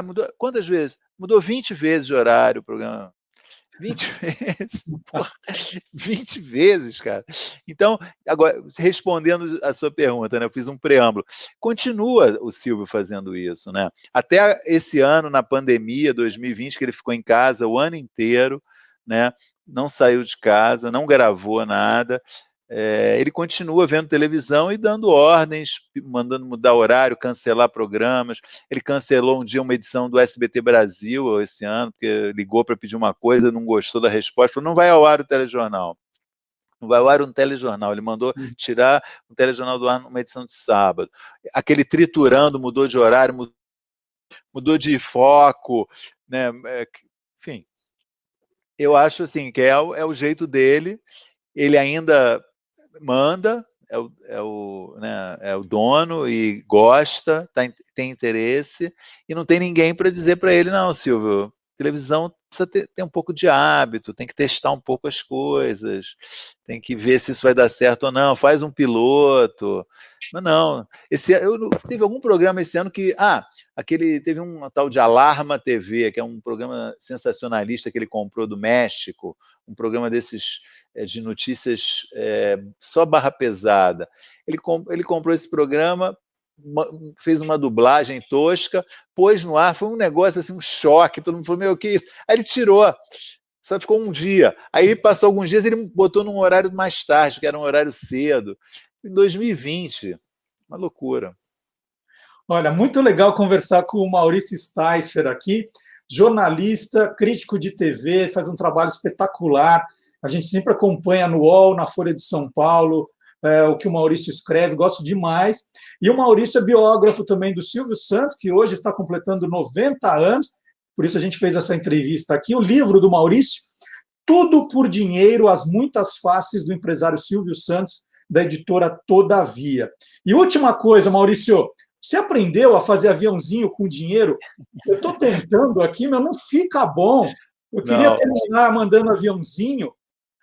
Mudou quantas vezes? Mudou 20 vezes de horário o programa. 20 vezes, porra, 20 vezes, cara. Então, agora, respondendo a sua pergunta, né, eu fiz um preâmbulo. Continua o Silvio fazendo isso, né? Até esse ano, na pandemia, 2020, que ele ficou em casa o ano inteiro, né? Não saiu de casa, não gravou nada. Ele continua vendo televisão e dando ordens, mandando mudar horário, cancelar programas. Ele cancelou um dia uma edição do SBT Brasil esse ano, porque ligou para pedir uma coisa, não gostou da resposta, falou, não vai ao ar o telejornal. Não vai ao ar um telejornal. Ele mandou tirar um telejornal do ar numa edição de sábado. Aquele triturando mudou de horário, mudou de foco, né? Enfim, eu acho assim que é o jeito dele. Ele ainda manda, é o dono e gosta, tem interesse, e não tem ninguém para dizer para ele, não, Silvio, televisão precisa ter um pouco de hábito, tem que testar um pouco as coisas, tem que ver se isso vai dar certo ou não, faz um piloto. Mas não, teve algum programa esse ano que, teve um tal de Alarma TV, que é um programa sensacionalista que ele comprou do México, um programa desses de notícias só barra pesada. Ele comprou esse programa, fez uma dublagem tosca, pôs no ar, foi um negócio assim, um choque, todo mundo falou, meu, que isso? Aí ele tirou, só ficou um dia. Aí passou alguns dias, ele botou num horário mais tarde, que era um horário cedo, em 2020. Uma loucura. Olha, muito legal conversar com o Maurício Sticer aqui, jornalista, crítico de TV, faz um trabalho espetacular. A gente sempre acompanha no UOL, na Folha de São Paulo, o que o Maurício escreve, gosto demais. E o Maurício é biógrafo também do Silvio Santos, que hoje está completando 90 anos, por isso a gente fez essa entrevista aqui. O livro do Maurício, Tudo por Dinheiro, As Muitas Faces do Empresário Silvio Santos, da editora Todavia. E última coisa, Maurício, você aprendeu a fazer aviãozinho com dinheiro? Eu estou tentando aqui, mas não fica bom. Eu queria terminar mandando aviãozinho,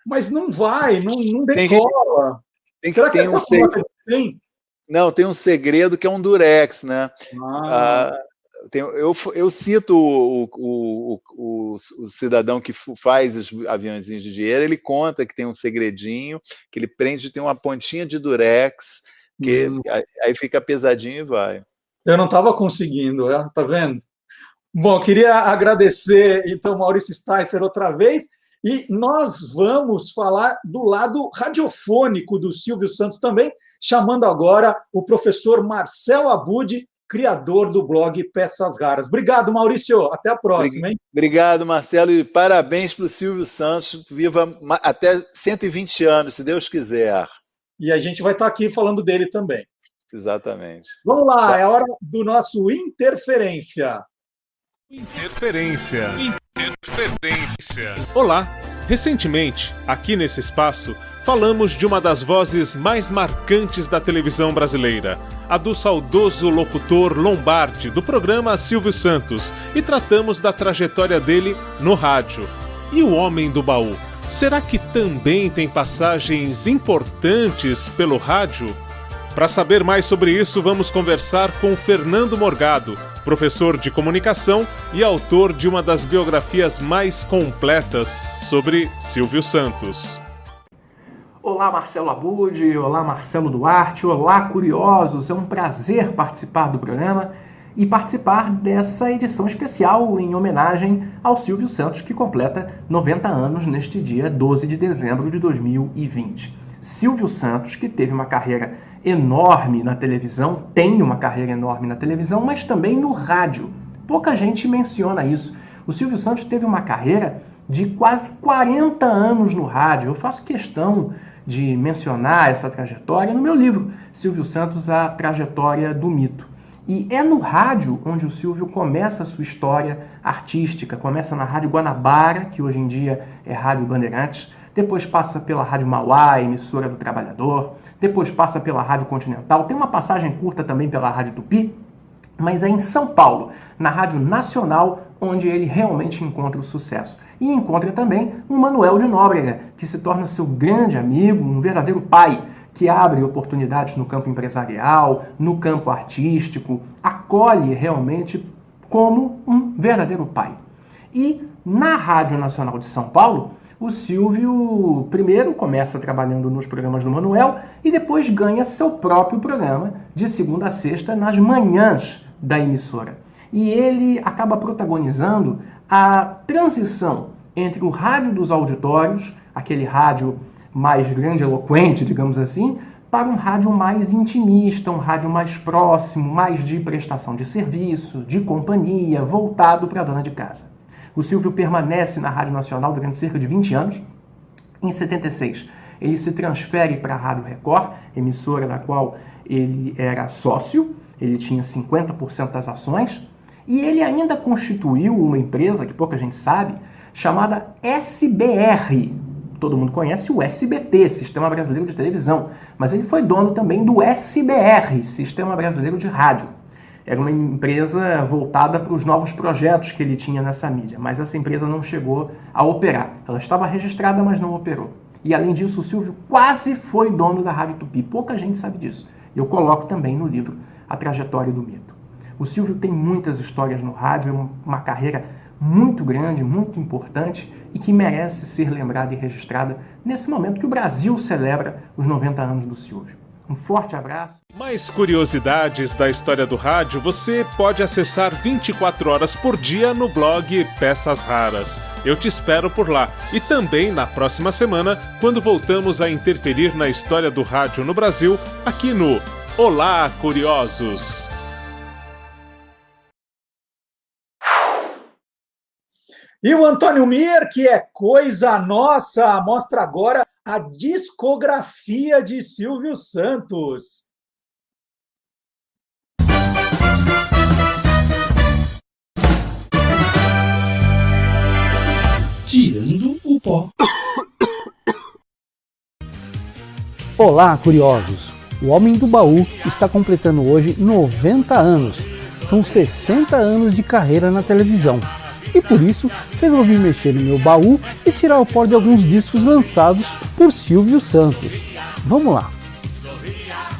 mas não vai, não decola. Será que é assim? Não, tem um segredo que é um durex, né? Eu cito o cidadão que faz os aviãozinhos de dinheiro, ele conta que tem um segredinho, que ele prende, tem uma pontinha de durex, que aí fica pesadinho e vai. Eu não estava conseguindo, tá vendo? Bom, queria agradecer, então, Maurício Sticer outra vez, e nós vamos falar do lado radiofônico do Silvio Santos também, chamando agora o professor Marcelo Abud, criador do blog Peças Raras. Obrigado, Maurício. Até a próxima, hein? Obrigado, Marcelo, e parabéns para o Silvio Santos. Viva até 120 anos, se Deus quiser. E a gente vai estar aqui falando dele também. Exatamente. Vamos lá, é a hora do nosso Interferência. Interferência. Olá! Recentemente, aqui nesse espaço, falamos de uma das vozes mais marcantes da televisão brasileira, a do saudoso locutor Lombardi, do programa Silvio Santos, e tratamos da trajetória dele no rádio. E o Homem do Baú? Será que também tem passagens importantes pelo rádio? Para saber mais sobre isso, vamos conversar com Fernando Morgado, professor de comunicação e autor de uma das biografias mais completas sobre Silvio Santos. Olá, Marcelo Abud, olá, Marcelo Duarte, olá, curiosos! É um prazer participar do programa e participar dessa edição especial em homenagem ao Silvio Santos, que completa 90 anos neste dia 12 de dezembro de 2020. Silvio Santos, que teve uma carreira enorme na televisão, tem uma carreira enorme na televisão, mas também no rádio. Pouca gente menciona isso. O Silvio Santos teve uma carreira de quase 40 anos no rádio. Eu faço questão de mencionar essa trajetória no meu livro, Silvio Santos, a trajetória do mito. E é no rádio onde o Silvio começa a sua história artística. Começa na Rádio Guanabara, que hoje em dia é Rádio Bandeirantes, depois passa pela Rádio Mauá, emissora do Trabalhador, depois passa pela Rádio Continental, tem uma passagem curta também pela Rádio Tupi, mas é em São Paulo, na Rádio Nacional, onde ele realmente encontra o sucesso. E encontra também o Manuel de Nóbrega, que se torna seu grande amigo, um verdadeiro pai, que abre oportunidades no campo empresarial, no campo artístico, acolhe realmente como um verdadeiro pai. E na Rádio Nacional de São Paulo, o Silvio primeiro começa trabalhando nos programas do Manuel e depois ganha seu próprio programa de segunda a sexta nas manhãs da emissora. E ele acaba protagonizando a transição entre o rádio dos auditórios, aquele rádio mais grandiloquente, digamos assim, para um rádio mais intimista, um rádio mais próximo, mais de prestação de serviço, de companhia, voltado para a dona de casa. O Silvio permanece na Rádio Nacional durante cerca de 20 anos. Em 76, ele se transfere para a Rádio Record, emissora da qual ele era sócio, ele tinha 50% das ações, e ele ainda constituiu uma empresa, que pouca gente sabe, chamada SBR. Todo mundo conhece o SBT, Sistema Brasileiro de Televisão, mas ele foi dono também do SBR, Sistema Brasileiro de Rádio. Era uma empresa voltada para os novos projetos que ele tinha nessa mídia, mas essa empresa não chegou a operar. Ela estava registrada, mas não operou. E além disso, o Silvio quase foi dono da Rádio Tupi. Pouca gente sabe disso. Eu coloco também no livro A Trajetória do Mito. O Silvio tem muitas histórias no rádio, uma carreira muito grande, muito importante e que merece ser lembrada e registrada nesse momento que o Brasil celebra os 90 anos do Silvio. Um forte abraço. Mais curiosidades da história do rádio você pode acessar 24 horas por dia no blog Peças Raras. Eu te espero por lá. E também na próxima semana, quando voltamos a interferir na história do rádio no Brasil, aqui no Olá, Curiosos! E o Antônio Mir, que é coisa nossa, mostra agora a discografia de Silvio Santos. Olá, curiosos! O Homem do Baú está completando hoje 90 anos. São 60 anos de carreira na televisão. E por isso, resolvi mexer no meu baú e tirar o pó de alguns discos lançados por Silvio Santos. Vamos lá!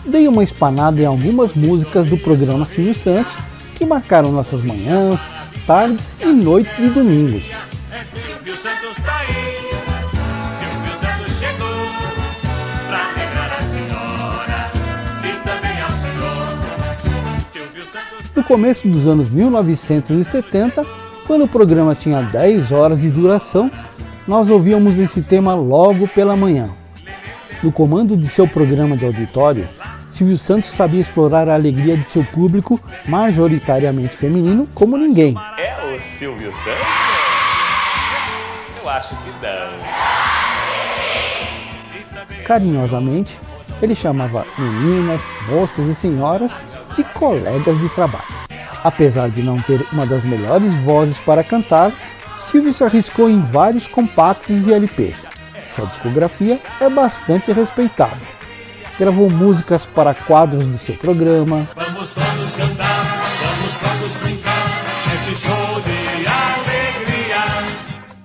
Dei uma espanada em algumas músicas do programa Silvio Santos que marcaram nossas manhãs, tardes e noites de domingos. Silvio Santos tá aí, Silvio Santos chegou pra alegrar a senhora e também ao senhor. Silvio Santos. No começo dos anos 1970, quando o programa tinha 10 horas de duração, nós ouvíamos esse tema logo pela manhã. No comando de seu programa de auditório, Silvio Santos sabia explorar a alegria de seu público, majoritariamente feminino, como ninguém. É o Silvio Santos? Eu acho que não. Carinhosamente, ele chamava meninas, moças e senhoras de colegas de trabalho. Apesar de não ter uma das melhores vozes para cantar, Silvio se arriscou em vários compactos e LPs. Sua discografia é bastante respeitável. Gravou músicas para quadros do seu programa. Vamos todos cantar, vamos todos brincar, esse show de alegria.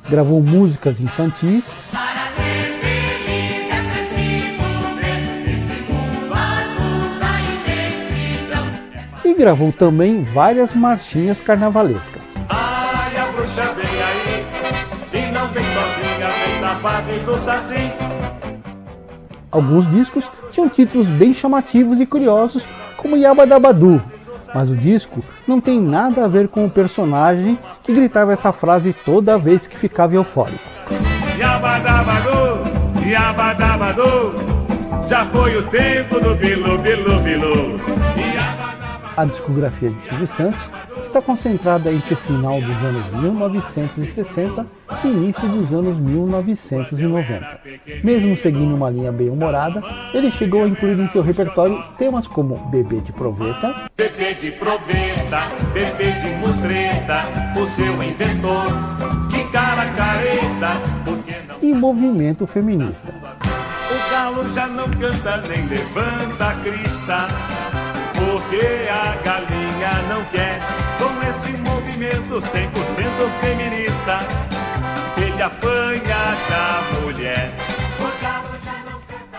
Gravou músicas infantis. Para ser feliz é preciso ver esse mundo azul da imensidão. E gravou também várias marchinhas carnavalescas. Ai, a bruxa vem aí, e não vem sozinha, vem na fase do saci. Alguns discos tinham títulos bem chamativos e curiosos, como Yabadabadu, mas o disco não tem nada a ver com o personagem que gritava essa frase toda vez que ficava eufórico. Yabadabadu, Yabadabadu, já foi o tempo do bilu, bilu, bilu. A discografia de Silvio Santos está concentrada entre o final dos anos 1960 e início dos anos 1990. Mesmo seguindo uma linha bem humorada, ele chegou a incluir em seu repertório temas como Bebê de Proveta, Bebê de proveta, bebê de mutreta, o seu inventor, que cara careta, porque não... e Movimento Feminista. O galo já não canta nem levanta a crista, porque a galinha não quer, com esse movimento 100% feminista, ele apanha da mulher.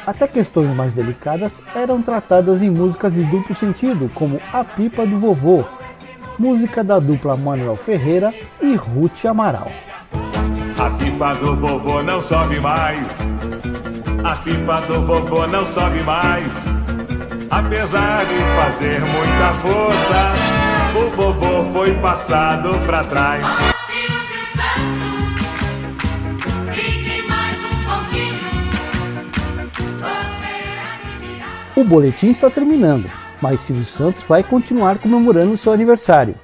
Até questões mais delicadas eram tratadas em músicas de duplo sentido, como A Pipa do Vovô, música da dupla Manuel Ferreira e Ruth Amaral. A pipa do vovô não sobe mais, a pipa do vovô não sobe mais. Apesar de fazer muita força, o vovô foi passado pra trás. O boletim está terminando, mas Silvio Santos vai continuar comemorando seu aniversário.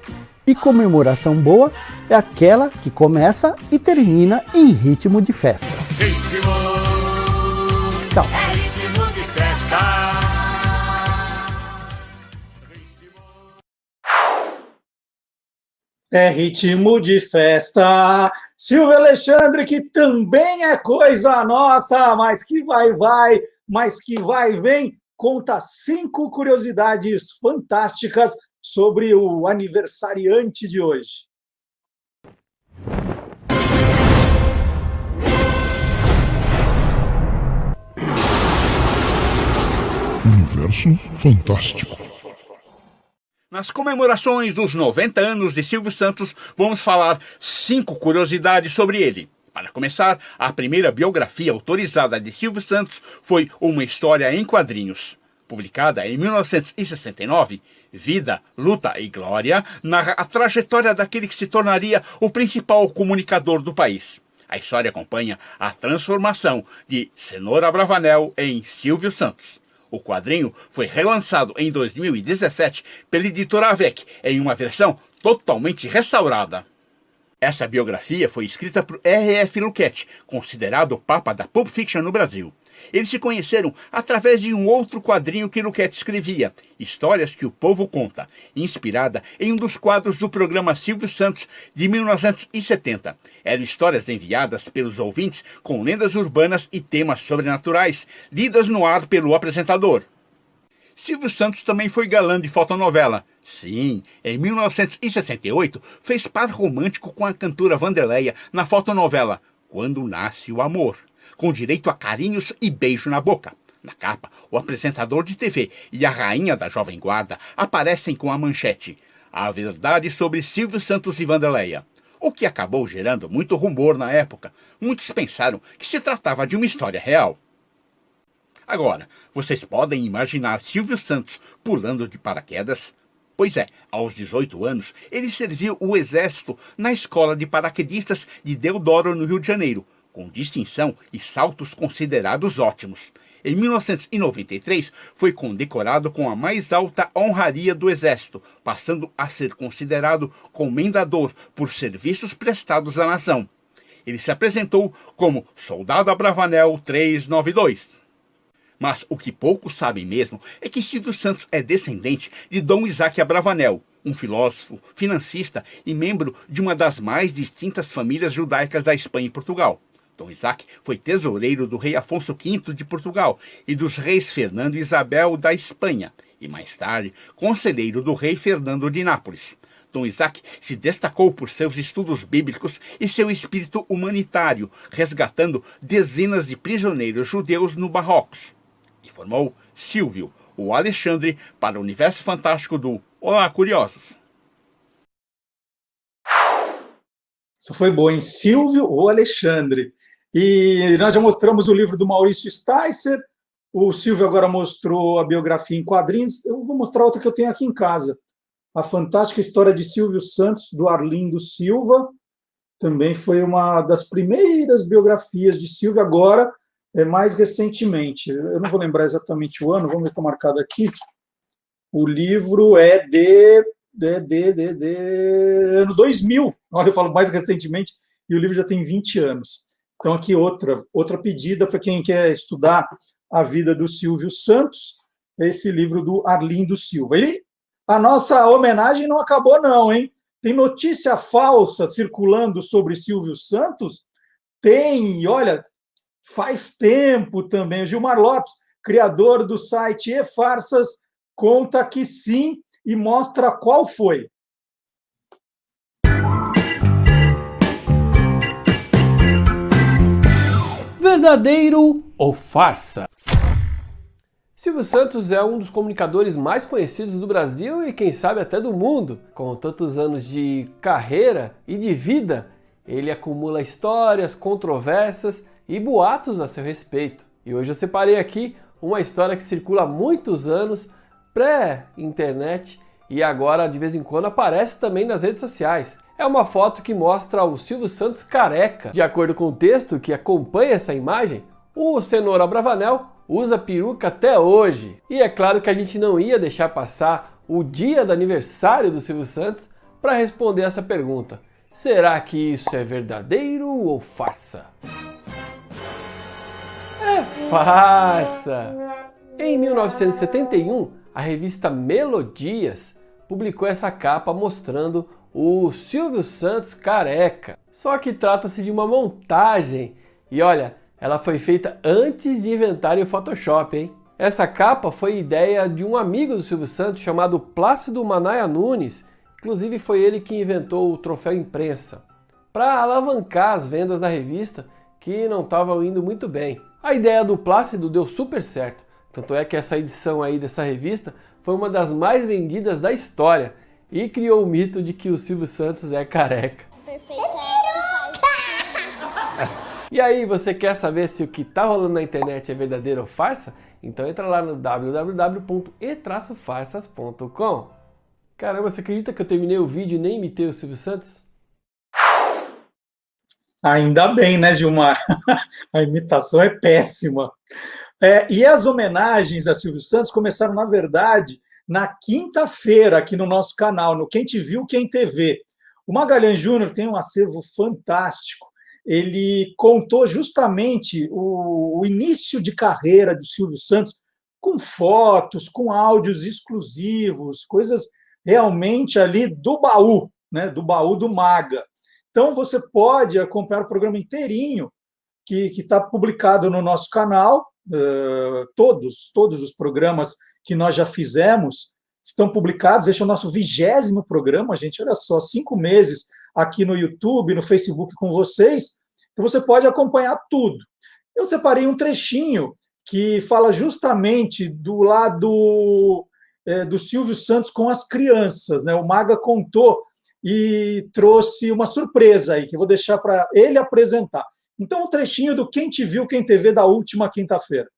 E comemoração boa é aquela que começa e termina em ritmo de festa. Ritmo, Tchau. é ritmo de festa. É ritmo de festa. Silvio Alexandre, que também é coisa nossa, mas que vai, mas que vai, vem, conta 5 curiosidades fantásticas sobre o aniversariante de hoje. Universo Fantástico. Nas comemorações dos 90 anos de Silvio Santos, vamos falar 5 curiosidades sobre ele. Para começar, a primeira biografia autorizada de Silvio Santos foi Uma História em Quadrinhos. Publicada em 1969, Vida, Luta e Glória narra a trajetória daquele que se tornaria o principal comunicador do país. A história acompanha a transformação de Cenoura Bravanel em Silvio Santos. O quadrinho foi relançado em 2017 pela editora Avec, em uma versão totalmente restaurada. Essa biografia foi escrita por R.F. Luquete, considerado o papa da Pulp Fiction no Brasil. Eles se conheceram através de um outro quadrinho que Luquete escrevia, Histórias que o Povo Conta, inspirada em um dos quadros do programa Silvio Santos de 1970. Eram histórias enviadas pelos ouvintes com lendas urbanas e temas sobrenaturais, lidas no ar pelo apresentador. Silvio Santos também foi galã de fotonovela. Sim, em 1968 fez par romântico com a cantora Wanderleia na fotonovela Quando Nasce o Amor, com direito a carinhos e beijo na boca. Na capa, o apresentador de TV e a rainha da Jovem Guarda aparecem com a manchete A Verdade sobre Silvio Santos e Wanderleia, o que acabou gerando muito rumor na época. Muitos pensaram que se tratava de uma história real. Agora, vocês podem imaginar Silvio Santos pulando de paraquedas? Pois é, aos 18 anos, ele serviu o Exército na Escola de Paraquedistas de Deodoro, no Rio de Janeiro, com distinção e saltos considerados ótimos. Em 1993, foi condecorado com a mais alta honraria do Exército, passando a ser considerado comendador por serviços prestados à nação. Ele se apresentou como Soldado Abravanel 392. Mas o que poucos sabem mesmo é que Silvio Santos é descendente de Dom Isaac Abravanel, um filósofo, financista e membro de uma das mais distintas famílias judaicas da Espanha e Portugal. Dom Isaac foi tesoureiro do rei Afonso V de Portugal e dos reis Fernando e Isabel da Espanha, e mais tarde, conselheiro do rei Fernando de Nápoles. Dom Isaac se destacou por seus estudos bíblicos e seu espírito humanitário, resgatando dezenas de prisioneiros judeus no Marrocos. E formou Silvio, o Alexandre, para o universo fantástico do Olá, Curiosos. Isso foi bom, hein? Silvio ou Alexandre. E nós já mostramos o livro do Maurício Sticer, o Silvio agora mostrou a biografia em quadrinhos, eu vou mostrar outra que eu tenho aqui em casa. A Fantástica História de Silvio Santos, do Arlindo Silva, também foi uma das primeiras biografias de Silvio, agora, mais recentemente. Eu não vou lembrar exatamente o ano, vamos ver se está marcado aqui. O livro é de ano 2000. Olha, eu falo mais recentemente, e o livro já tem 20 anos. Então, aqui outra pedida para quem quer estudar a vida do Silvio Santos, esse livro do Arlindo Silva. E a nossa homenagem não acabou não, hein? Tem notícia falsa circulando sobre Silvio Santos? Tem, e olha, faz tempo também. O Gilmar Lopes, criador do site E-Farsas, conta que sim e mostra qual foi. Verdadeiro ou farsa? Silvio Santos é um dos comunicadores mais conhecidos do Brasil e quem sabe até do mundo. Com tantos anos de carreira e de vida, ele acumula histórias, controvérsias e boatos a seu respeito. E hoje eu separei aqui uma história que circula há muitos anos, pré-internet, e agora de vez em quando aparece também nas redes sociais. É uma foto que mostra o Silvio Santos careca. De acordo com o texto que acompanha essa imagem, o senhor Abravanel usa peruca até hoje. E é claro que a gente não ia deixar passar o dia do aniversário do Silvio Santos para responder essa pergunta. Será que isso é verdadeiro ou farsa? É farsa! Em 1971, a revista Melodias publicou essa capa mostrando o Silvio Santos careca. Só que trata-se de uma montagem. E olha, ela foi feita antes de inventarem o Photoshop, hein? Essa capa foi ideia de um amigo do Silvio Santos chamado Plácido Manaia Nunes. Inclusive foi ele que inventou o troféu imprensa, para alavancar as vendas da revista, que não estavam indo muito bem. A ideia do Plácido deu super certo. Tanto é que essa edição aí dessa revista foi uma das mais vendidas da história e criou o mito de que o Silvio Santos é careca. E aí, você quer saber se o que tá rolando na internet é verdadeiro ou farsa? Então entra lá no www.e-farsas.com. Caramba, você acredita que eu terminei o vídeo e nem imitei o Silvio Santos? Ainda bem, né, Gilmar? A imitação é péssima. E as homenagens a Silvio Santos começaram, na verdade, na quinta-feira aqui no nosso canal, no Quem Te Viu, Quem TV. O Magalhães Júnior tem um acervo fantástico. Ele contou justamente o início de carreira do Silvio Santos com fotos, com áudios exclusivos, coisas realmente ali do baú, né, do baú do Maga. Então, você pode acompanhar o programa inteirinho, que está publicado no nosso canal. Todos os programas que nós já fizemos estão publicados. Este é o nosso 20º programa, gente. Olha só, 5 meses aqui no YouTube, no Facebook com vocês. Então, você pode acompanhar tudo. Eu separei um trechinho que fala justamente do lado do Silvio Santos com as crianças, né? O Maga contou e trouxe uma surpresa aí, que eu vou deixar para ele apresentar. Então, um trechinho do Quem Te Viu, Quem TV da última quinta-feira.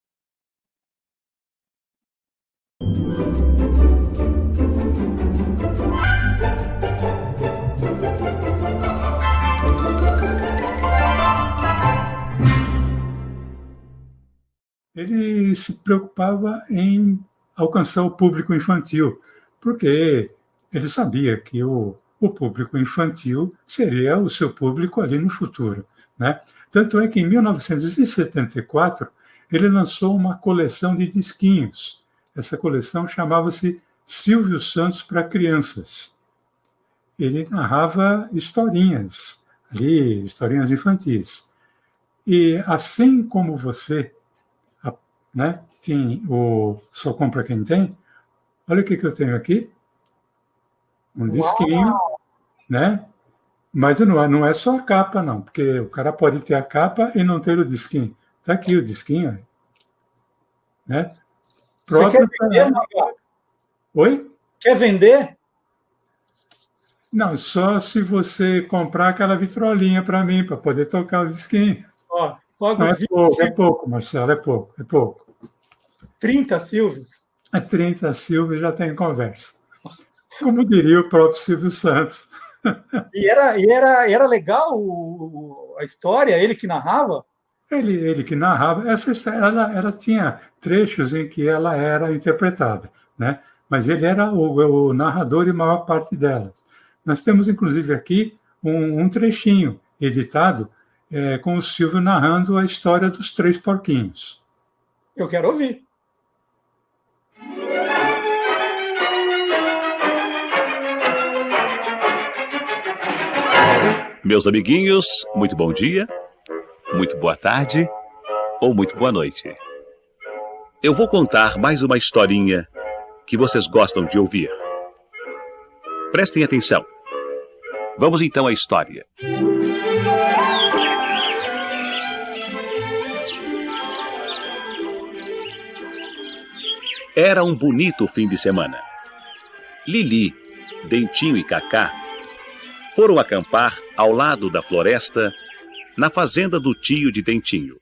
Ele se preocupava em alcançar o público infantil, porque ele sabia que o público infantil seria o seu público ali no futuro, né? Tanto é que em 1974 ele lançou uma coleção de disquinhos. Essa coleção chamava-se Silvio Santos para Crianças. Ele narrava historinhas ali, historinhas infantis. E assim como você, né, tem o Só Compra Quem Tem, olha o que eu tenho aqui. Um disquinho, né? Mas não é só a capa, não, porque o cara pode ter a capa e não ter o disquinho. Está aqui o disquinho, né? Você quer vender, Maga? Oi? Quer vender? Não, só se você comprar aquela vitrolinha para mim, para poder tocar o disquinho. Ó, não, é pouco, Marcelo, é pouco. 30 Silvios? 30 Silvios já tem conversa. Como diria o próprio Silvio Santos. E era legal a história, ele que narrava? Ele que narrava. Essa história, ela tinha trechos em que ela era interpretada, né? Mas ele era o narrador em maior parte delas. Nós temos, inclusive, aqui um trechinho editado com o Silvio narrando a história dos 3 porquinhos. Eu quero ouvir. Meus amiguinhos, muito bom dia, muito boa tarde ou muito boa noite. Eu vou contar mais uma historinha que vocês gostam de ouvir. Prestem atenção. Vamos então à história. Era um bonito fim de semana. Lili, Dentinho e Cacá foram acampar ao lado da floresta, na fazenda do tio de Dentinho.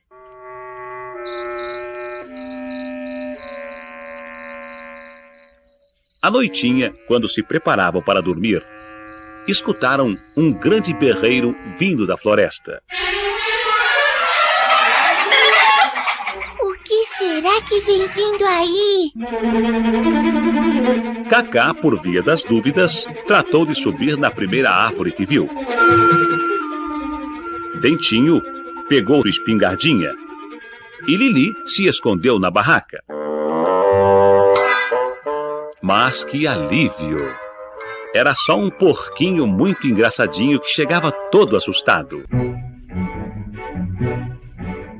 À noitinha, quando se preparavam para dormir, escutaram um grande berreiro vindo da floresta. O que será que vem vindo aí? Cacá, por via das dúvidas, tratou de subir na primeira árvore que viu. Dentinho pegou sua espingardinha e Lili se escondeu na barraca. Mas que alívio! Era só um porquinho muito engraçadinho que chegava todo assustado.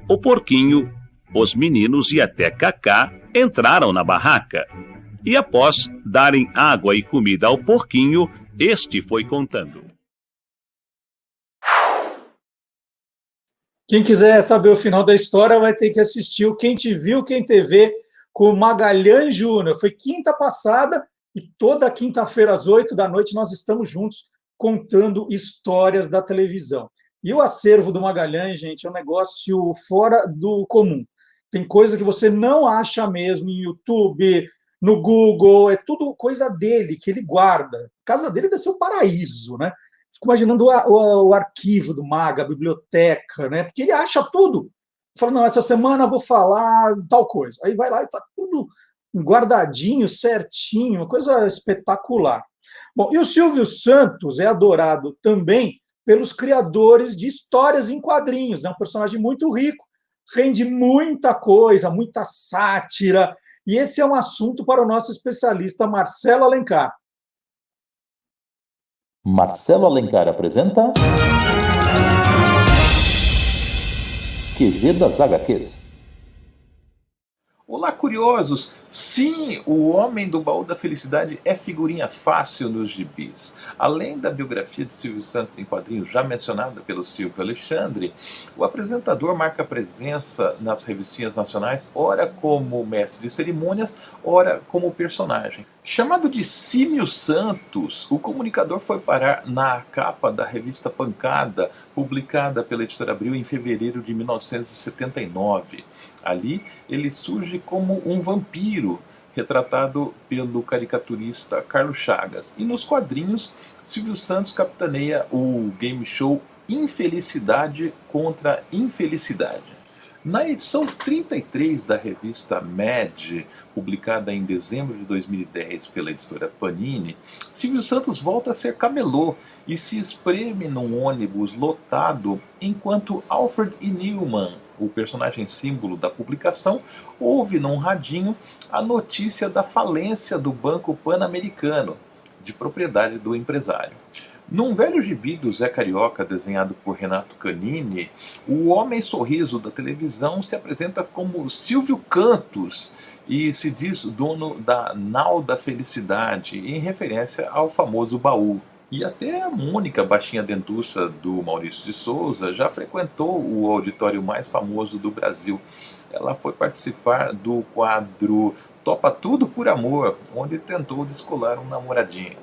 O porquinho, os meninos e até Cacá entraram na barraca. E após darem água e comida ao porquinho, este foi contando. Quem quiser saber o final da história vai ter que assistir o Quem Te Viu, Quem TV com o Magalhães Júnior. Foi quinta passada e toda quinta-feira às 8 da noite nós estamos juntos contando histórias da televisão. E o acervo do Magalhães, gente, é um negócio fora do comum. Tem coisa que você não acha mesmo em YouTube, no Google, é tudo coisa dele, que ele guarda. A casa dele deve ser um paraíso, né? Fico imaginando o arquivo do Maga, a biblioteca, né? Porque ele acha tudo. Fala, não, essa semana eu vou falar tal coisa. Aí vai lá e está tudo guardadinho, certinho, uma coisa espetacular. Bom, e o Silvio Santos é adorado também pelos criadores de histórias em quadrinhos. É um personagem muito rico, rende muita coisa, muita sátira. E esse é um assunto para o nosso especialista Marcelo Alencar. Marcelo Alencar apresenta QG das HQs. Olá, curiosos! Sim, o Homem do Baú da Felicidade é figurinha fácil nos gibis. Além da biografia de Silvio Santos em quadrinhos já mencionada pelo Silvio Alexandre, o apresentador marca presença nas revistinhas nacionais, ora como mestre de cerimônias, ora como personagem. Chamado de Símio Santos, o comunicador foi parar na capa da revista Pancada, publicada pela Editora Abril em fevereiro de 1979. Ali, ele surge como um vampiro, retratado pelo caricaturista Carlos Chagas. E nos quadrinhos, Silvio Santos capitaneia o game show Infelicidade contra Infelicidade. Na edição 33 da revista Mad, publicada em dezembro de 2010 pela editora Panini, Silvio Santos volta a ser camelô e se espreme num ônibus lotado enquanto Alfred E. Neumann, o personagem símbolo da publicação, ouve num radinho a notícia da falência do Banco Pan-Americano, de propriedade do empresário. Num velho gibi do Zé Carioca, desenhado por Renato Canini, o homem sorriso da televisão se apresenta como Silvio Cantos e se diz dono da Nau da Felicidade, em referência ao famoso baú. E até a Mônica Baixinha Dentuça, do Maurício de Souza, já frequentou o auditório mais famoso do Brasil. Ela foi participar do quadro Topa Tudo por Amor, onde tentou descolar um namoradinho.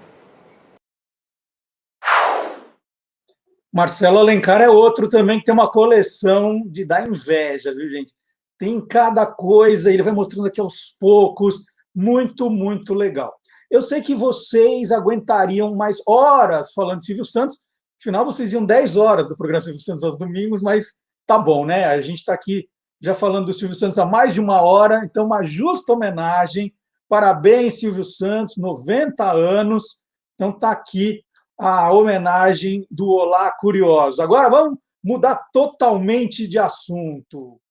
Marcelo Alencar é outro também que tem uma coleção de dar inveja, viu, gente? Tem cada coisa, ele vai mostrando aqui aos poucos, muito, muito legal. Eu sei que vocês aguentariam mais horas falando de Silvio Santos, afinal vocês iam 10 horas do programa Silvio Santos aos domingos, mas tá bom, né? A gente está aqui já falando do Silvio Santos há mais de uma hora, então uma justa homenagem. Parabéns, Silvio Santos, 90 anos. Então tá aqui a homenagem do Olá Curiosos. Agora vamos mudar totalmente de assunto.